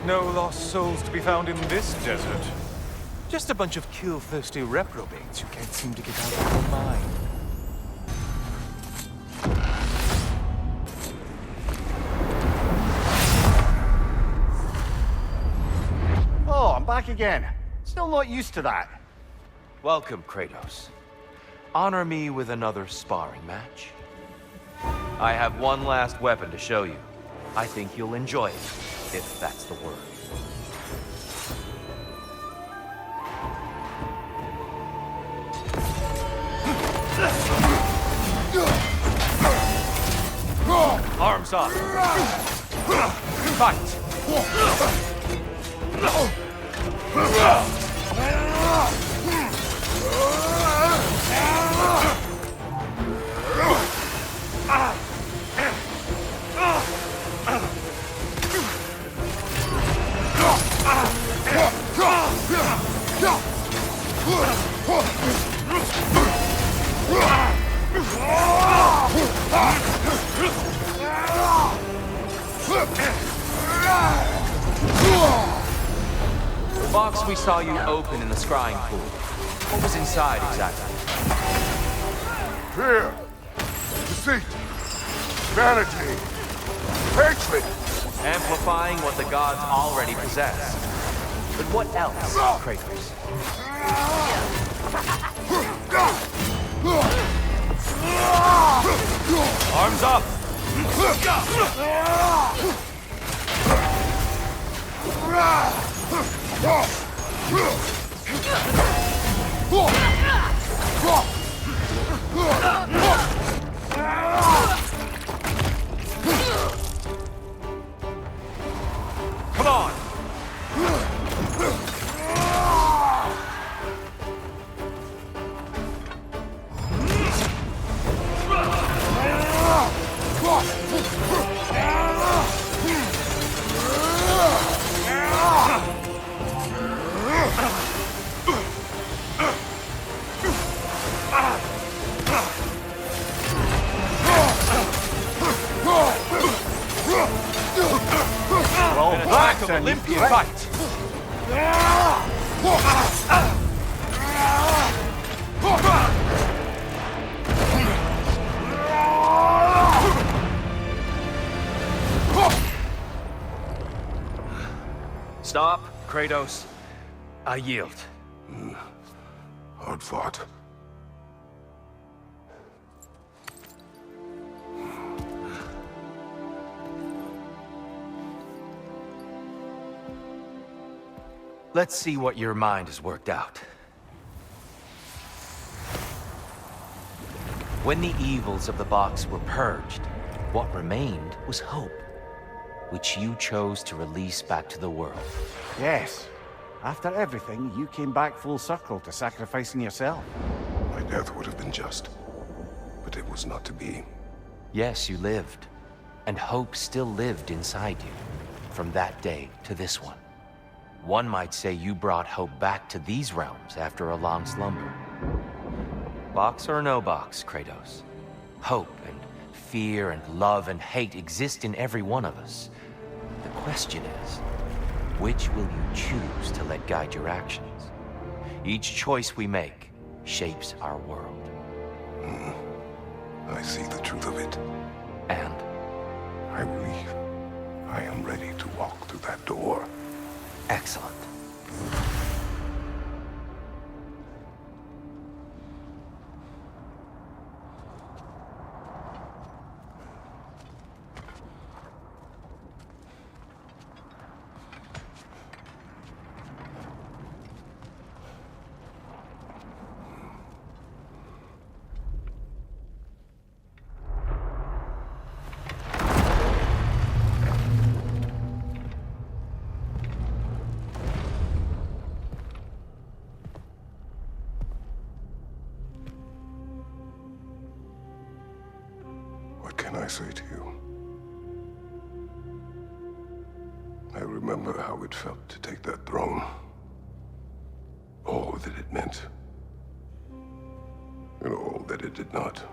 No lost souls to be found in this desert. Just a bunch of kill-thirsty reprobates who can't seem to get out of their mind. Oh, I'm back again. Still not used to that. Welcome, Kratos. Honor me with another sparring match. I have one last weapon to show you. I think you'll enjoy it, if that's the word. Arms up. Fight. The box we saw you open in the scrying pool. What was inside exactly? Fear, deceit, vanity, hatred. Amplifying what the gods already possess. But what else, Kratos? Arms up! Come on! It's an Olympian right. fight! Stop, Kratos. I yield. Hard fought. Let's see what your mind has worked out. When the evils of the box were purged, what remained was hope, which you chose to release back to the world. Yes. After everything, you came back full circle to sacrificing yourself. My death would have been just, but it was not to be. Yes, you lived, and hope still lived inside you, from that day to this one. One might say you brought hope back to these realms after a long slumber. Box or no box, Kratos. Hope and fear and love and hate exist in every one of us. The question is, which will you choose to let guide your actions? Each choice we make shapes our world. I see the truth of it. And I believe I am ready to walk through that door. excellent. What can I say to you? I remember how it felt to take that throne. All that it meant. And all that it did not.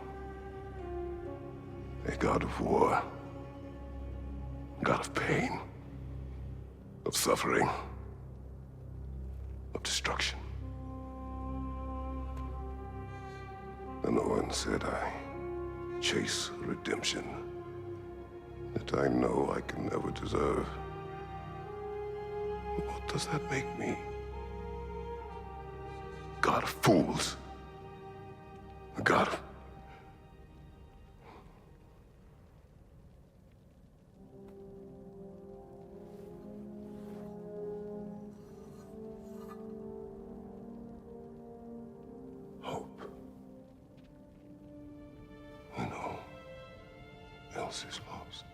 A god of war. God of pain. Of suffering. Of destruction. And the one said I chase redemption that I know I can never deserve. What does that make me? God of fools. A god of... hope. When all else is lost.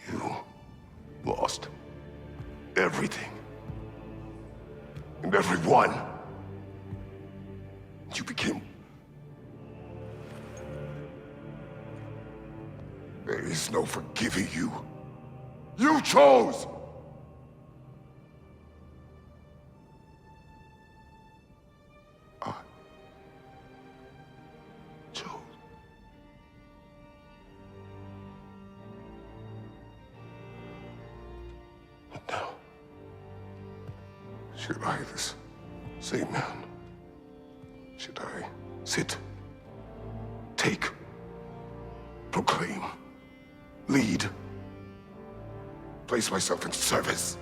You lost everything. And everyone. You became... There is no forgiving you. You chose! I chose. But now, should I, this same man, should I sit, take, proclaim, lead, place myself in service?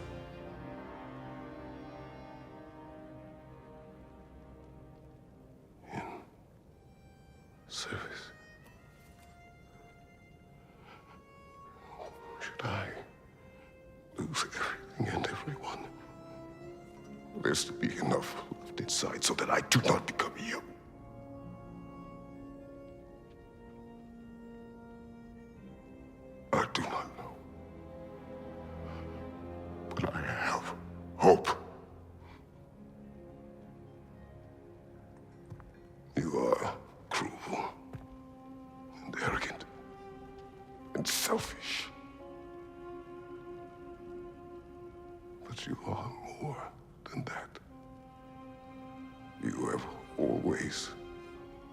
In service? Should I lose everything and everyone? There's to be enough left inside so that I do not become you. I do not know. But I have hope. You are cruel and arrogant and selfish. But you are more than that. You have always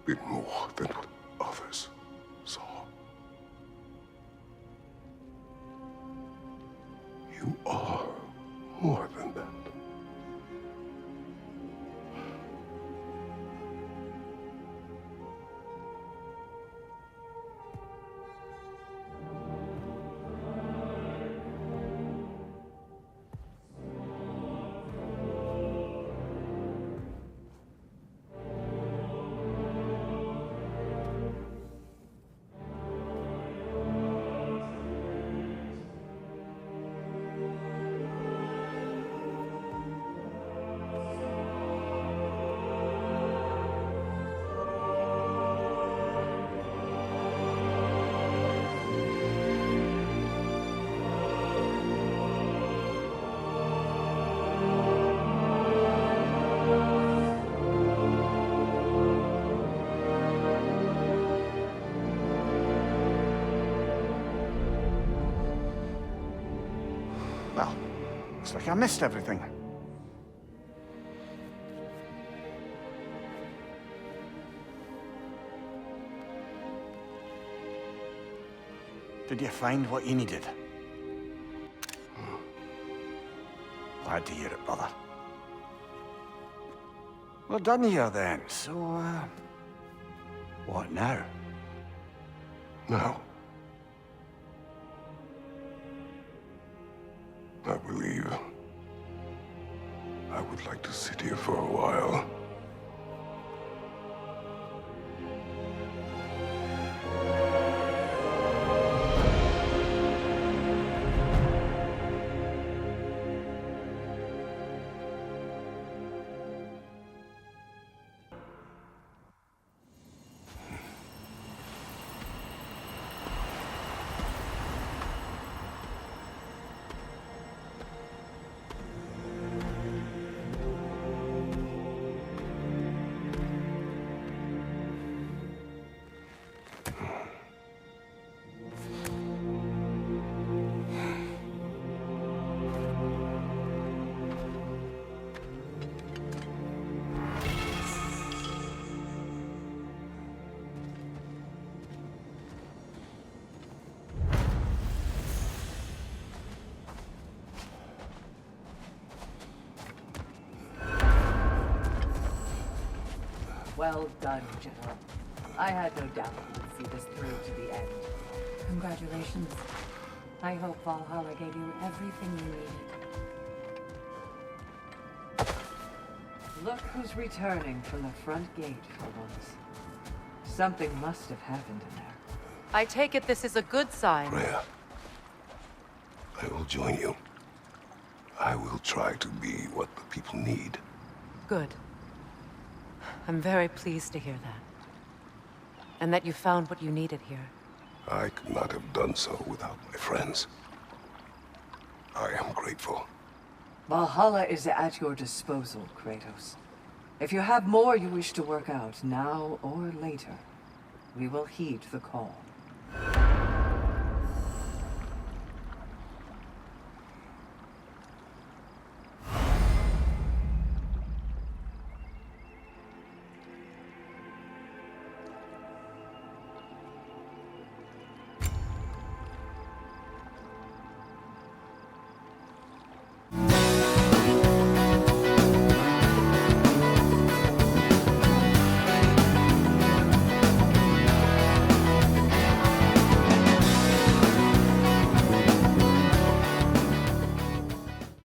been more than what others saw. Looks like I missed everything. Did you find what you needed? Glad to hear it, brother. We're done here then, so, what now? Now, I believe I would like to sit here for a while. Well done, General. I had no doubt you would see this through to the end. Congratulations. I hope Valhalla gave you everything you needed. Look who's returning from the front gate for once. Something must have happened in there. I take it this is a good sign. Rhea, I will join you. I will try to be what the people need. Good. I'm very pleased to hear that. And that you found what you needed here. I could not have done so without my friends. I am grateful. Valhalla is at your disposal, Kratos. If you have more you wish to work out, now or later, we will heed the call.